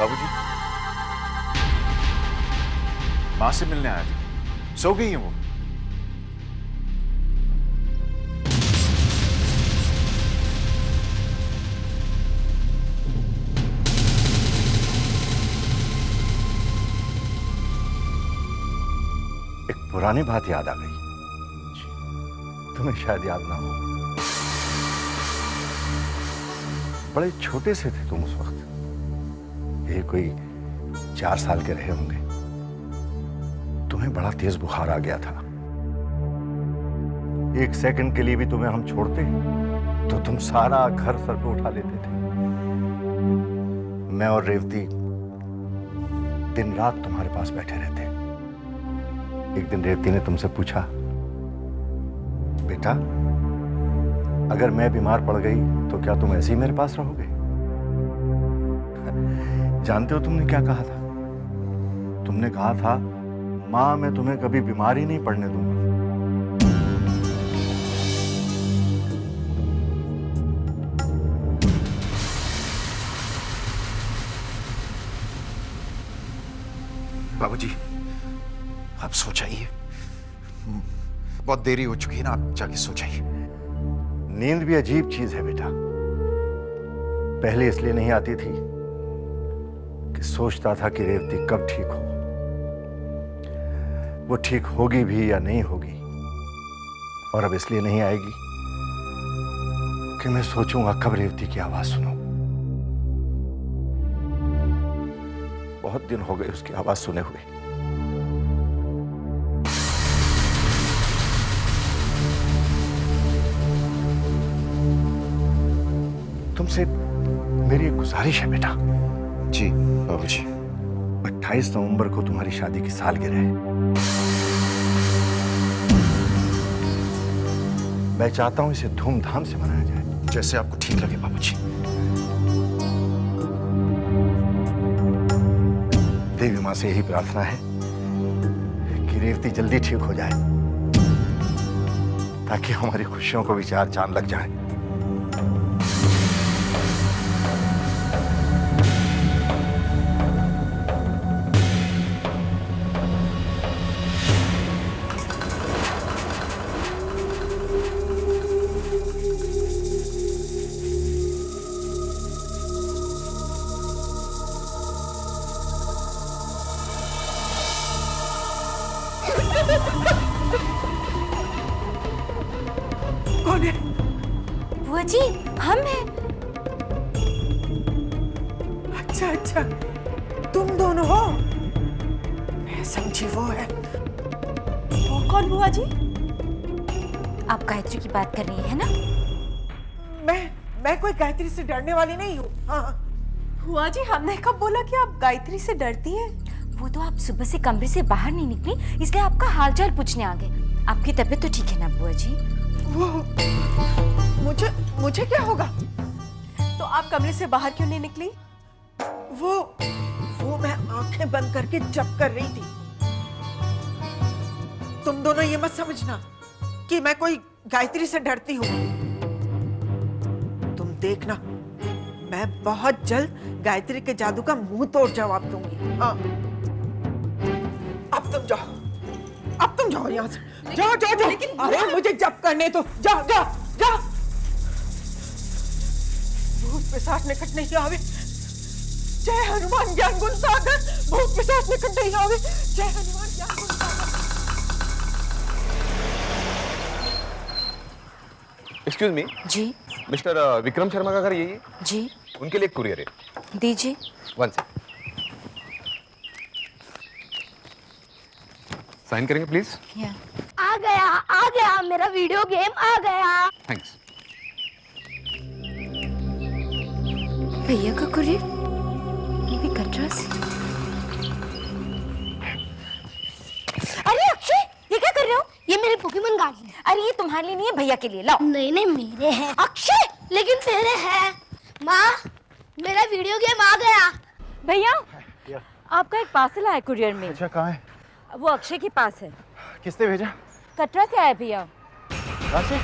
बाबूजी, माँ से मिलने आया था। सो गई है वो। एक पुरानी बात याद आ गई, तुम्हें शायद याद ना हो। बड़े छोटे से थे तुम उस वक्त, ये कोई 4 साल के रहे होंगे। तुम्हें बड़ा तेज बुखार आ गया था। 1 सेकंड के लिए भी तुम्हें हम छोड़ते तो तुम सारा घर सर पे उठा लेते थे। मैं और रेवती दिन रात तुम्हारे पास बैठे रहते। एक दिन रेवती ने तुमसे पूछा, बेटा अगर मैं बीमार पड़ गई तो क्या तुम ऐसे ही मेरे पास रहोगे? जानते हो तुमने क्या कहा था? तुमने कहा था, मां मैं तुम्हें कभी बीमार ही नहीं पड़ने दूंगा। बाबूजी, आप सो जाइए, बहुत देरी हो चुकी है ना, आप जाके सो जाइए। नींद भी अजीब चीज है बेटा। पहले इसलिए नहीं आती थी कि सोचता था कि रेवती कब ठीक हो। वो ठीक होगी भी या नहीं होगी। और अब इसलिए नहीं आएगी कि मैं सोचूंगा कब रेवती की आवाज सुनूं। बहुत दिन हो गए उसकी आवाज सुने हुए। तुमसे मेरी एक गुजारिश है बेटा। जी बाबूजी। 28 नवंबर को तुम्हारी शादी की सालगिरह है। मैं चाहता हूं इसे धूमधाम से मनाया जाए। जैसे आपको ठीक लगे बाबूजी। देवी मां से यही प्रार्थना है कि रेवती जल्दी ठीक हो जाए, ताकि हमारी खुशियों को भी 4 चांद लग जाए। कौन है? बुआ जी, हम हैं। अच्छा अच्छा, तुम दोनों हो? मैं समझी वो है। वो कौन बुआ जी? आप गायत्री की बात कर रही है ना? मैं कोई गायत्री से डरने वाली नहीं हूँ। हाँ बुआ जी, हमने कब बोला कि आप गायत्री से डरती हैं? वो तो आप सुबह से कमरे से बाहर नहीं निकली, इसलिए आपका हालचाल पूछने आ गए। आपकी तबीयत तो ठीक है ना बुआ जी? वो मुझे क्या होगा? तो आप कमरे से बाहर क्यों नहीं निकली? वो मैं आंखें बंद करके जप कर रही थी। तुम दोनों ये मत समझना कि मैं कोई गायत्री से डरती हूँ। तुम देखना, मैं बहुत जल्द गायत्री के जादू का मुंह तोड़ जवाब दूंगी। हाँ, अब तुम जाओ यहाँ से। जाओ। अरे मुझे जप करने तो जाओ। भूत पिशाच निकट नहीं आवे। जय हनुमान ज्ञान गुण सागर। भूत पिशाच निकट नहीं आवे। जय हनुमान ज्ञान गुण सागर। एक्सक्यूज मी जी। मिस्टर विक्रम शर्मा का घर यही है? जी। उनके लिए एक कुरियर है। दीजिए। 1 सेकंड। साइन करेंगे प्लीज? आ गया मेरा वीडियो गेम आ गया। थैंक्स। भैया का कुरियर? वो भी कटरा से। अरे अक्षय, ये क्या कर रहे हो? ये मेरे पोकेमोन कार्ड हैं। अरे ये तुम्हारे लिए नहीं है, भैया के लिए। लाओ। नहीं मेरे हैं। अक्षय, लेकिन तेरे हैं। माँ, मेरा वीडियो गेम आ गया। भैया, आपका एक पार्सल आया कुरियर में। अच्छा, कहाँ है? वो अक्षय के पास है। किसने भेजा? कटरा से आया भैया। कहाँ से?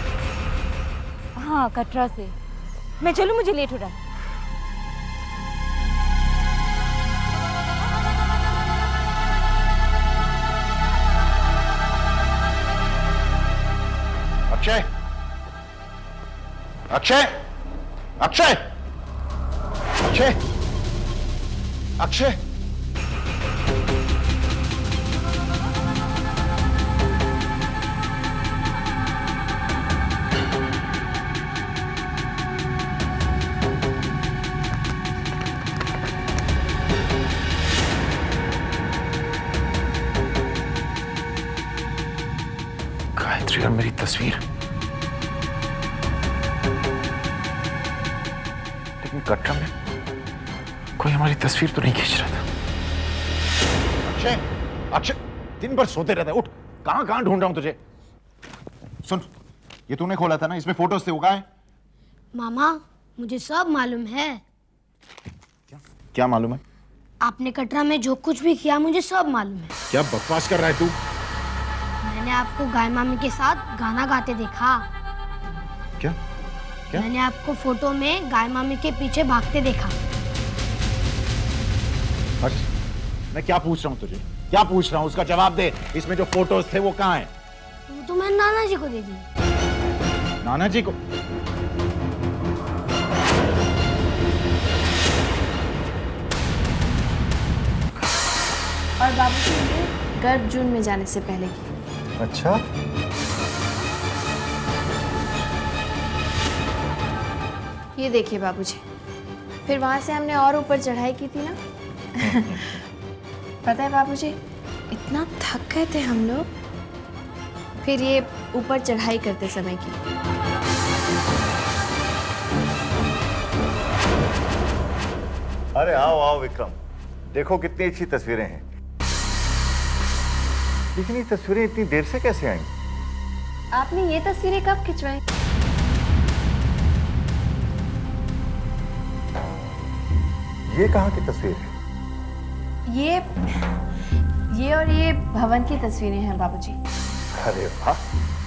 हाँ, कटरा से। मैं चलूं, मुझे लेट हो रहा है। अक्षय, अक्षय, अक्षय, अक्षय, अक्षय। गायत्री और मेरी तस्वीर, लेकिन कटरा में कोई हमारी तस्वीर तो नहीं खींच रहा था। अक्षय, अक्षय, दिन भर सोते रहता है। उठ, कहां कहां ढूंढ रहा हूं तुझे। सुन, ये तूने खोला था ना, इसमें फोटोज थे, वो कहां है? मामा, मुझे सब मालूम है। क्या मालूम है? आपने कटरा में जो कुछ भी किया मुझे सब मालूम है। क्या बकवास कर रहा है तू? मैंने आपको गाय मामी के साथ गाना गाते देखा। क्या? क्या? मैंने आपको फोटो में गाय मामी के पीछे भागते देखा। हर्ष, मैं क्या पूछ रहा हूँ तुझे? क्या पूछ रहा हूँ, उसका जवाब दे। इसमें जो फोटोज थे वो कहाँ हैं? वो तो मैंने नाना जी को दे दी। नाना जी को? और बाबूजी ने गर्भ जून में जाने से पहले की। अच्छा। ये देखिए बाबूजी, फिर वहां से हमने और ऊपर चढ़ाई की थी ना। पता है बाबूजी, इतना थक गए थे हम लोग, फिर ये ऊपर चढ़ाई करते समय की। अरे आओ आओ विक्रम, देखो कितनी अच्छी तस्वीरें हैं। लेकिन ये तस्वीरें इतनी देर से कैसे आई? आपने ये तस्वीरें कब खिंचवाई? ये कहाँ की तस्वीर है? ये और ये भवन की तस्वीरें हैं बाबूजी। अरे वाह,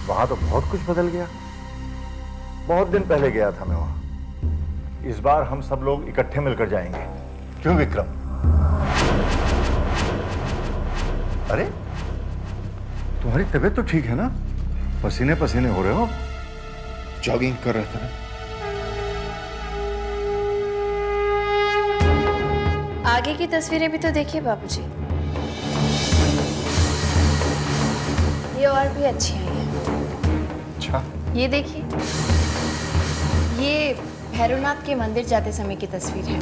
वहां तो बहुत कुछ बदल गया। बहुत दिन पहले गया था मैं वहां। इस बार हम सब लोग इकट्ठे मिलकर जाएंगे, क्यों विक्रम? अरे तुम्हारी तबीयत तो ठीक है ना? पसीने पसीने हो रहे हो। जॉगिंग कर रहा था ना। आगे की तस्वीरें भी तो देखिए बाबूजी, ये और भी अच्छी आई हैं। अच्छा। ये देखिए, ये भैरवनाथ के मंदिर जाते समय की तस्वीर है।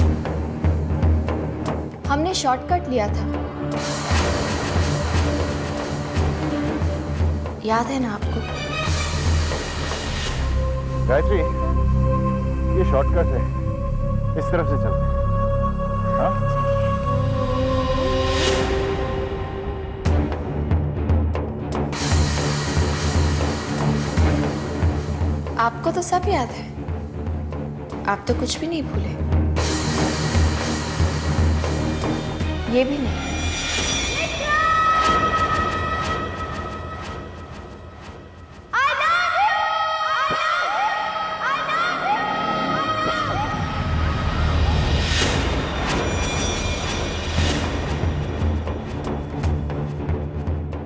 हमने शॉर्टकट लिया था, याद है ना आपको? गायत्री, ये शॉर्टकट है, इस तरफ से चलते हैं। हाँ? आपको तो सब याद है, आप तो कुछ भी नहीं भूले। ये भी नहीं।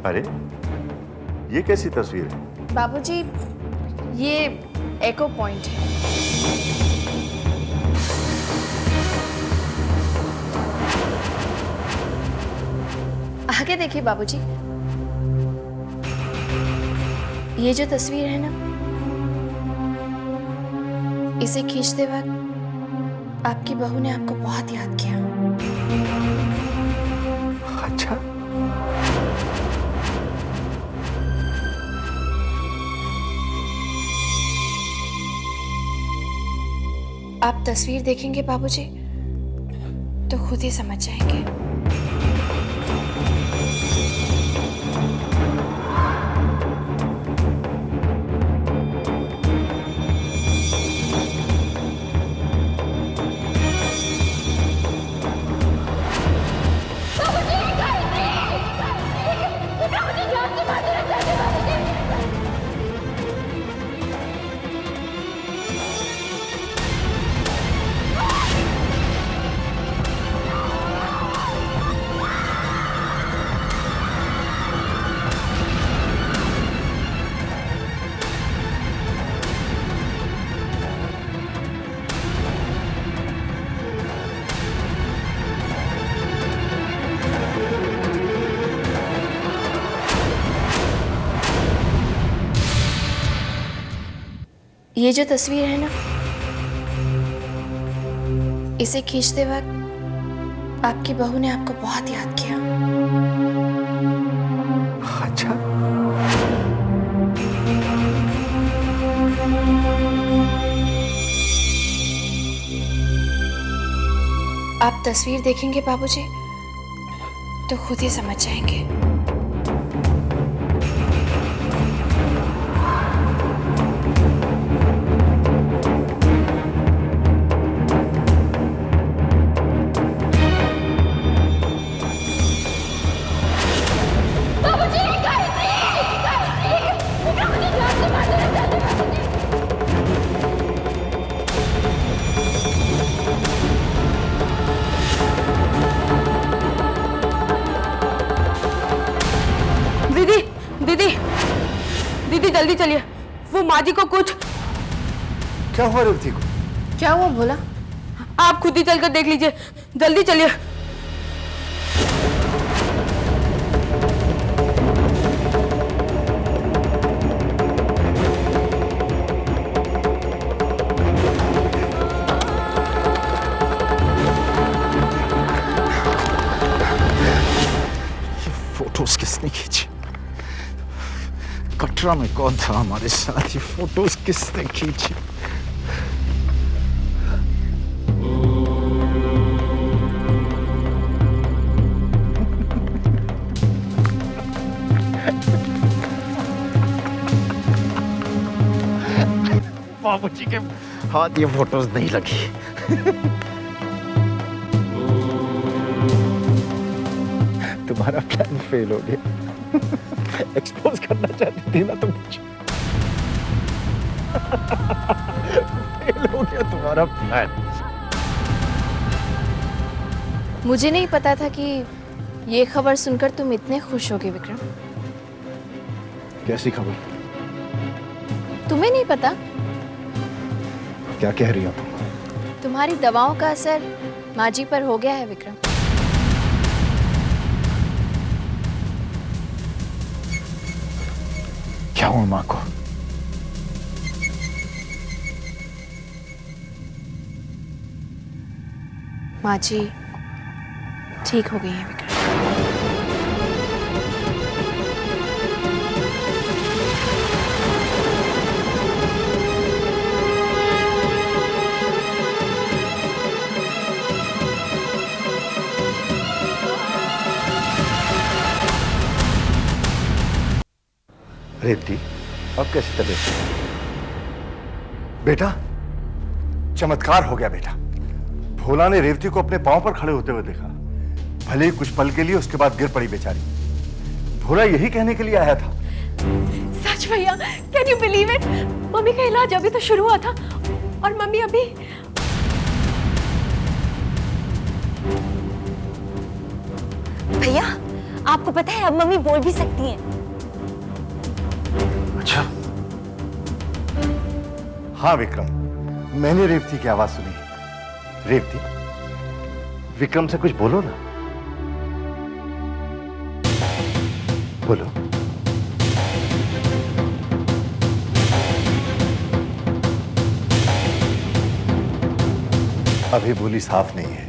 अरे ये कैसी तस्वीर है? बाबूजी, ये एको पॉइंट है। आगे देखिए बाबूजी, ये जो तस्वीर है ना, इसे खींचते वक्त आपकी बहू ने आपको बहुत याद किया। अच्छा। आप तस्वीर देखेंगे बाबूजी तो खुद ही समझ जाएंगे। ये जो तस्वीर है ना, इसे खींचते वक्त आपकी बहू ने आपको बहुत याद किया। अच्छा, आप तस्वीर देखेंगे बाबूजी तो खुद ही समझ जाएंगे। दीदी जल्दी चलिए, वो माँ जी को कुछ। क्या हुआ रेवती को? क्या हुआ भोला? आप खुद ही चलकर देख लीजिए, जल्दी चलिए। ये फोटोज किसने खींची? कटरा में कौन था हमारे साथ? ये फोटोज किसने खींची? बाबूजी के हाथ ये फोटोज नहीं लगी। तुम्हारा प्लान फेल हो गया। एक्सपोज करना चाहती थी ना तुम मुझे। फेल हो गया तुम्हारा प्लान। मुझे नहीं पता था कि ये खबर सुनकर तुम इतने खुश होगे विक्रम। कैसी खबर? तुम्हें नहीं पता? क्या कह रही हो तुम? तुम्हारी दवाओं का असर माँ जी पर हो गया है विक्रम। क्या हुआ माँ को? माँ जी ठीक हो गई हैं विक्रम। रेवती, अब कैसी तबीयत? बेटा, चमत्कार हो गया बेटा। भोला ने रेवती को अपने पांव पर खड़े होते हुए देखा। भले ही कुछ पल के लिए, उसके बाद गिर पड़ी बेचारी। भोला यही कहने के लिए आया था। सच भैया, can you believe it? Mummy का इलाज अभी तो शुरू हुआ था और मम्मी अभी। भैया, आपको पता है अब मम्मी बोल भी सकती हैं। अच्छा? हाँ विक्रम, मैंने रेवती की आवाज सुनी। रेवती, विक्रम से कुछ बोलो ना। बोलो। अभी बोली साफ नहीं है।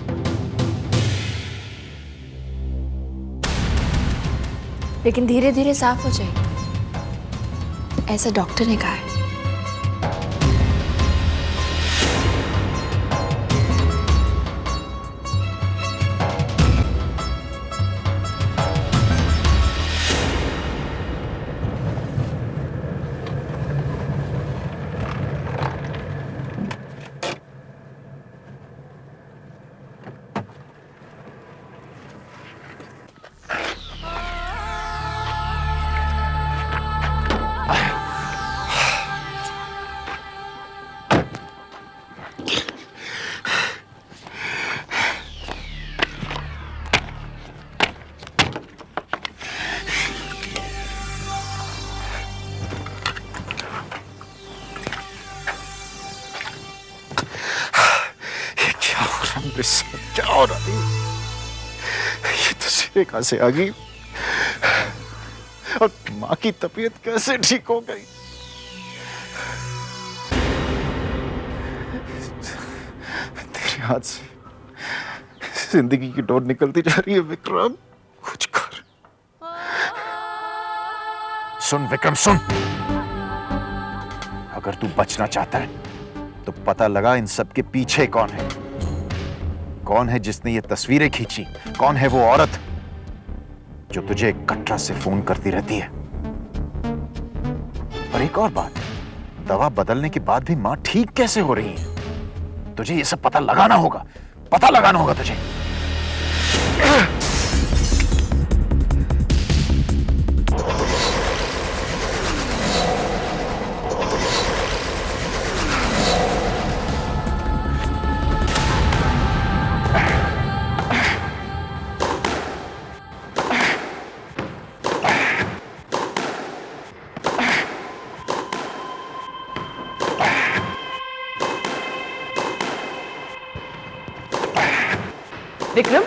लेकिन धीरे धीरे साफ हो जाएगी, ऐसा डॉक्टर ने कहा है। क्या हो रहा है? ये तस्वीरें कहां से आ गई? और माँ की तबीयत कैसे ठीक हो गई? तेरे हाथ से जिंदगी की डोर निकलती जा रही है विक्रम, कुछ कर। सुन विक्रम सुन, अगर तू बचना चाहता है तो पता लगा इन सब के पीछे कौन है। कौन है जिसने ये तस्वीरें खींची? कौन है वो औरत जो तुझे कटरा से फोन करती रहती है? और एक और बात, दवा बदलने के बाद भी मां ठीक कैसे हो रही है? तुझे ये सब पता लगाना होगा तुझे। विक्रम,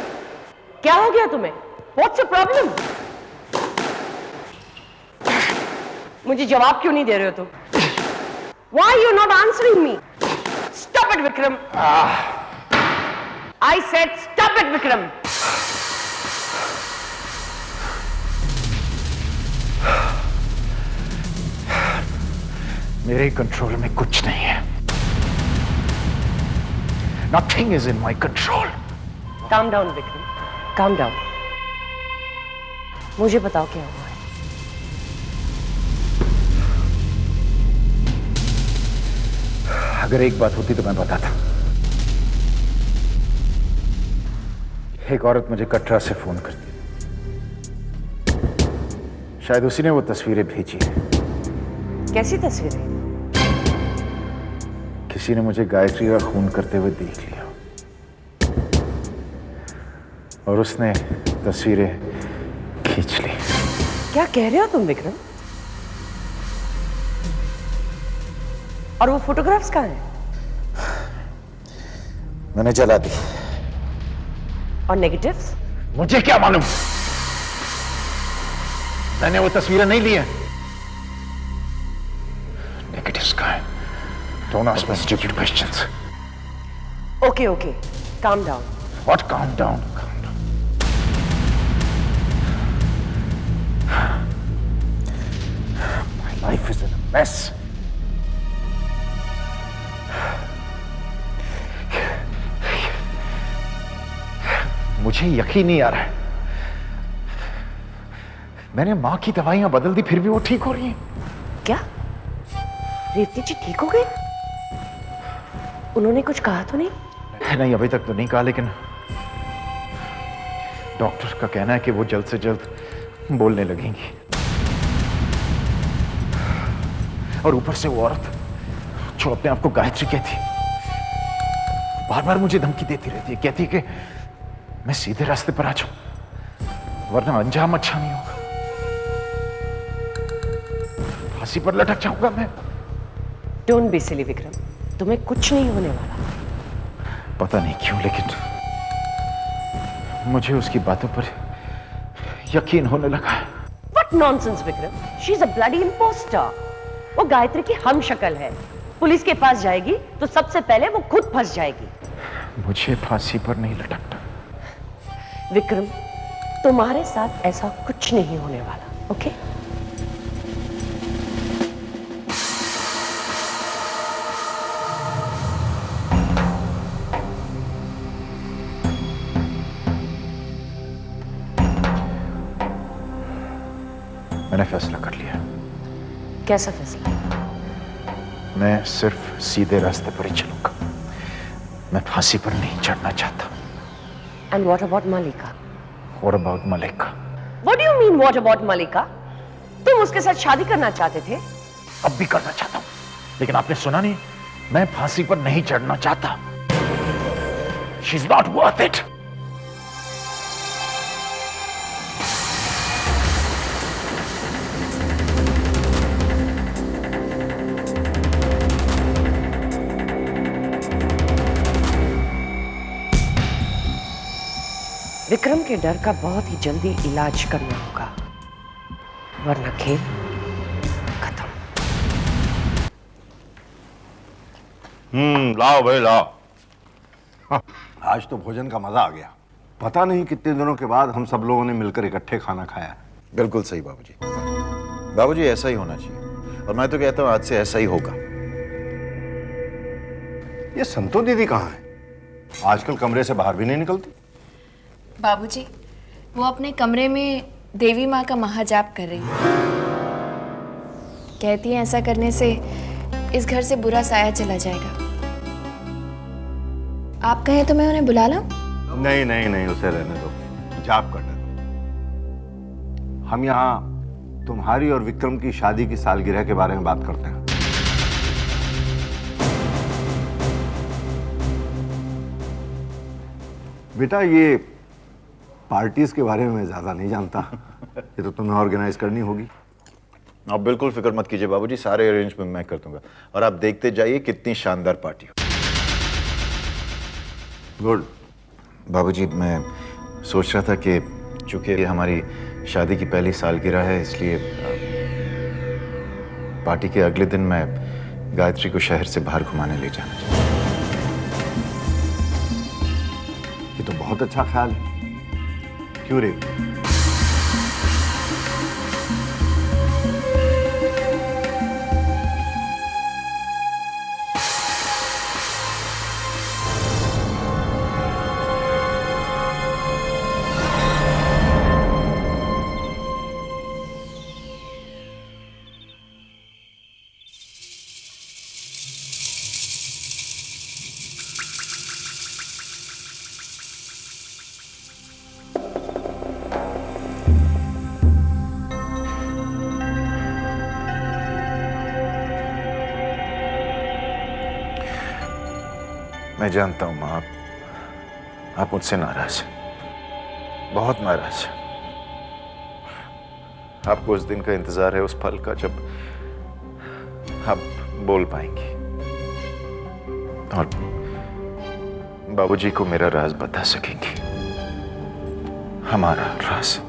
क्या हो गया तुम्हें? What's your problem? मुझे जवाब क्यों नहीं दे रहे हो तुम? Why are you not answering me? Stop it, Vikram. I said stop it, Vikram. मेरे कंट्रोल में कुछ नहीं है। Nothing is in my control. Calm down, Vikram. Calm down. मुझे बताओ क्या हुआ है? अगर एक बात होती तो मैं बताता। एक औरत मुझे कटरा से फोन करती, शायद उसी ने वो तस्वीरें भेजी है। कैसी तस्वीरें? किसी ने मुझे गायत्री का खून करते हुए देख लिया और उसने तस्वीरें खींच ली। क्या कह रहे हो तुम विक्रम? और वो फोटोग्राफ्स कहाँ हैं? मैंने जला दी। और नेगेटिव्स? मुझे क्या मालूम, मैंने वो तस्वीरें नहीं ली हैं। नेगेटिव्स कहाँ हैं? Don't ask me stupid questions. Okay, okay. Calm down. What calm down? My life is in a mess. मुझे यकीन नहीं आ रहा है। मैंने मां की दवाइयां बदल दी, फिर भी वो ठीक हो रही हैं। क्या? रेवती जी ठीक हो गई? उन्होंने कुछ कहा तो नहीं? नहीं, अभी तक तो नहीं कहा, लेकिन डॉक्टर का कहना है कि वो जल्द से जल्द बोलने लगेंगी। और ऊपर से वो औरत जो अपने आप को गायत्री कहती, बार बार मुझे धमकी देती रहती है, कहती है कि मैं सीधे रास्ते पर आ जाऊं वरना अंजाम अच्छा नहीं होगा, फांसी पर लटक जाऊंगा मैं। डोंट बी सिली विक्रम, तुम्हें कुछ नहीं होने वाला। पता नहीं क्यों, लेकिन मुझे उसकी बातों पर यकीन होने लगा है। What nonsense, Vikram? She is a bloody imposter. वो गायत्री की हम शक्ल है। पुलिस के पास जाएगी तो सबसे पहले वो खुद फंस जाएगी। मुझे फांसी पर नहीं लटकना। विक्रम, तुम्हारे साथ ऐसा कुछ नहीं होने वाला, ओके? मैंने फैसला कर लिया। कैसा फैसला? मैं सिर्फ सीधे रास्ते पर ही चलूंगा। मैं फांसी पर नहीं चढ़ना चाहता। And what about Malika? What about Malika? What do you mean what about Malika? तुम उसके साथ शादी करना चाहते थे? अब भी करना चाहता हूं, लेकिन आपने सुना नहीं, मैं फांसी पर नहीं चढ़ना चाहता। She's not worth it. Vikram के डर का बहुत ही जल्दी इलाज करना होगा, वरना खेल खत्म। लाओ भाई लाओ। हाँ, आज तो भोजन का मजा आ गया। पता नहीं कितने दिनों के बाद हम सब लोगों ने मिलकर इकट्ठे खाना खाया। बिल्कुल सही बाबूजी। बाबूजी ऐसा ही होना चाहिए, और मैं तो कहता हूं आज से ऐसा ही होगा। ये संतो दीदी कहाँ है? आजकल कमरे से बाहर भी नहीं निकलती। बाबूजी, वो अपने कमरे में देवी माँ का महाजाप कर रही है। कहती है ऐसा करने से इस घर से बुरा साया चला जाएगा। आप कहें तो मैं उन्हें बुला लाऊं? नहीं नहीं नहीं, उसे रहने दो, जाप करने दो। हम यहाँ तुम्हारी और विक्रम की शादी की सालगिरह के बारे में बात करते हैं। बेटा, ये पार्टीज के बारे में मैं ज्यादा नहीं जानता। ये तो तुम्हें ऑर्गेनाइज करनी होगी। आप बिल्कुल फिक्र मत कीजिए बाबूजी, सारे अरेंजमेंट मैं कर दूंगा, और आप देखते जाइए कितनी शानदार पार्टी हो। गुड। बाबूजी, मैं सोच रहा था कि चूंकि ये हमारी शादी की पहली सालगिरह है, इसलिए पार्टी के अगले दिन मैं गायत्री को शहर से बाहर घुमाने ले जाना चाहता हूं। ये तो बहुत अच्छा ख्याल है। क्यों रे? मैं जानता हूं मां, आप मुझसे नाराज हैं, बहुत नाराज हैं। आपको उस दिन का इंतजार है, उस पल का जब आप बोल पाएंगी और बाबूजी को मेरा राज बता सकेंगी, हमारा राज।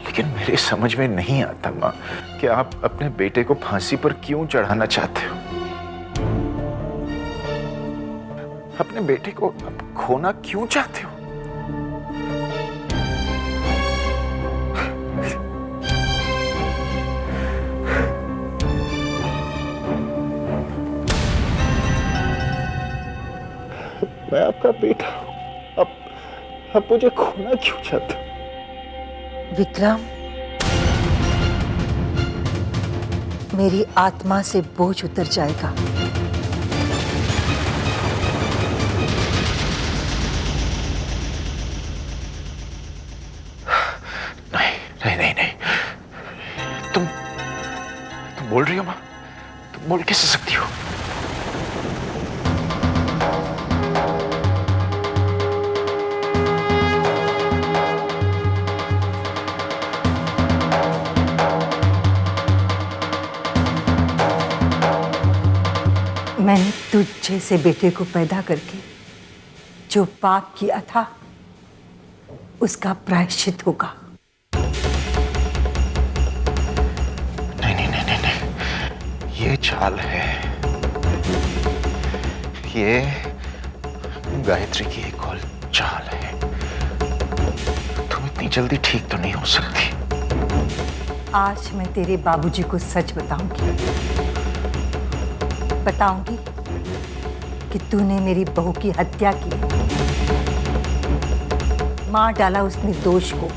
लेकिन मेरे समझ में नहीं आता मां कि आप अपने बेटे को फांसी पर क्यों चढ़ाना चाहते हो। अपने बेटे को खोना क्यों चाहते हो? मैं आपका बेटा हूं, आप मुझे खोना क्यों चाहते हो? विक्रम, मेरी आत्मा से बोझ उतर जाएगा। नहीं, तुम बोल रही हो मां? तुम बोल कैसे सकती हो? मैंने तुझ जैसे बेटे को पैदा करके जो पाप किया था, उसका प्रायश्चित होगा। नहीं, ये चाल है, ये गायत्री की एक और चाल है। तुम इतनी जल्दी ठीक तो नहीं हो सकती। आज मैं तेरे बाबूजी को सच बताऊंगी कि तूने मेरी बहू की हत्या की है। मार डाला उस निर्दोष को।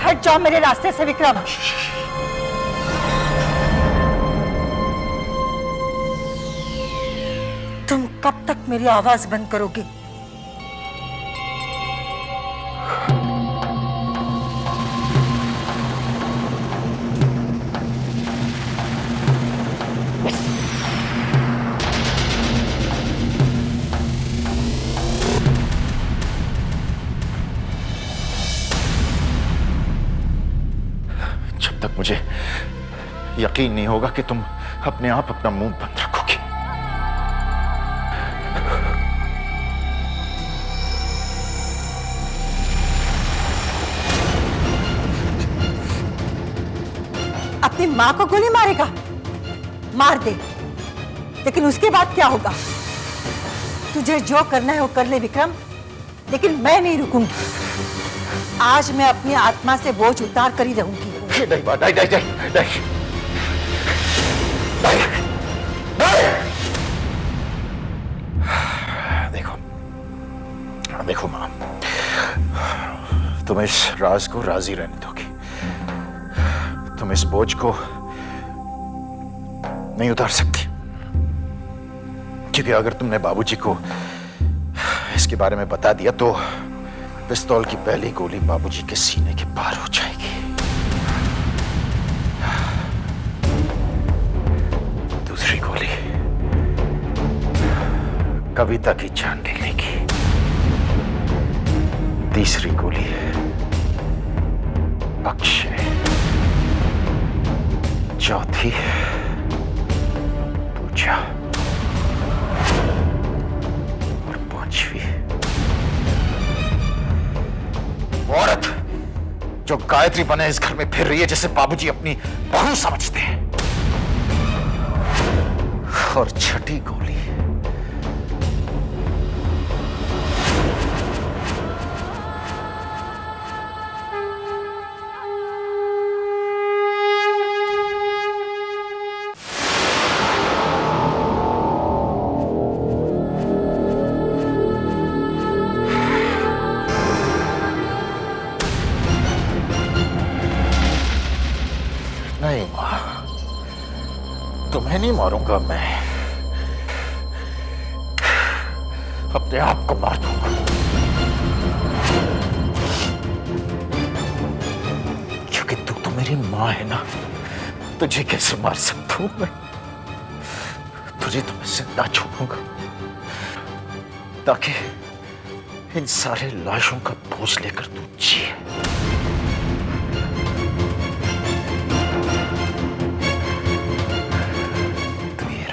हट जाओ मेरे रास्ते से विक्रम। तुम कब तक मेरी आवाज बंद करोगे? जब तक मुझे यकीन नहीं होगा कि तुम अपने आप अपना मुंह बंद रखोगे। अपनी माँ को गोली मारेगा? मार दे, लेकिन उसके बाद क्या होगा? तुझे जो करना है वो कर ले विक्रम, लेकिन मैं नहीं रुकूंगी। आज मैं अपनी आत्मा से बोझ उतार कर ही रहूंगी। नहीं माँ, नहीं नहीं नहीं नहीं नहीं। देखो देखो माँ, तुम इस राज को राजी रहने दोगी? तुम इस बोझ को नहीं उतार सकती, क्योंकि अगर तुमने बाबूजी को इसके बारे में बता दिया तो पिस्तौल की पहली गोली बाबूजी के सीने के पार हो जाएगी। दूसरी गोली कविता की जान ले लेगी। तीसरी गोली अक्षय, चौथी पूजा और पांचवी औरत जो गायत्री बने इस घर में फिर रही है, जिसे बाबूजी अपनी बहू समझते हैं। और छठी गोली नहीं मां, तुम्हें नहीं मारूंगा मैं, अपने आप को मार दूंगा। क्योंकि तू तो मेरी मां है ना, तुझे कैसे मार सकता हूं मैं? तुझे तो मैं जिंदा छोड़ूंगा ताकि इन सारे लाशों का बोझ लेकर तू जिए।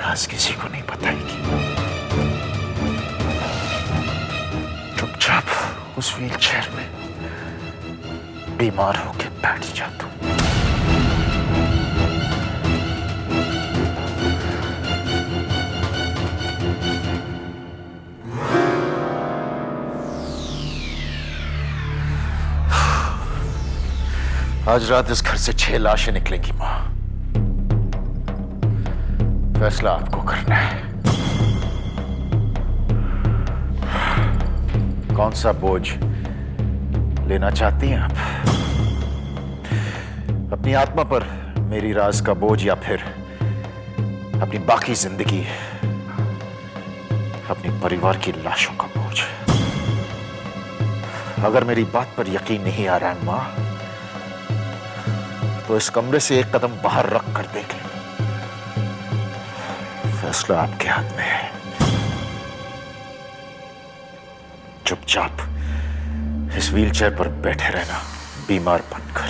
राज किसी को नहीं बताएगी। चुपचाप उस व्हीलचेयर में बीमार होके बैठ जा तू। आज रात इस घर से 6 लाशें निकलेंगी मां। फैसला आपको करना है। कौन सा बोझ लेना चाहती हैं आप? अपनी आत्मा पर मेरी राज का बोझ, या फिर अपनी बाकी जिंदगी अपने परिवार की लाशों का बोझ? अगर मेरी बात पर यकीन नहीं आ रहा है मां, तो इस कमरे से एक कदम बाहर रख कर देख लें। फैसला आपके हाथ में है। चुपचाप इस व्हीलचेयर पर बैठे रहना, बीमार बनकर।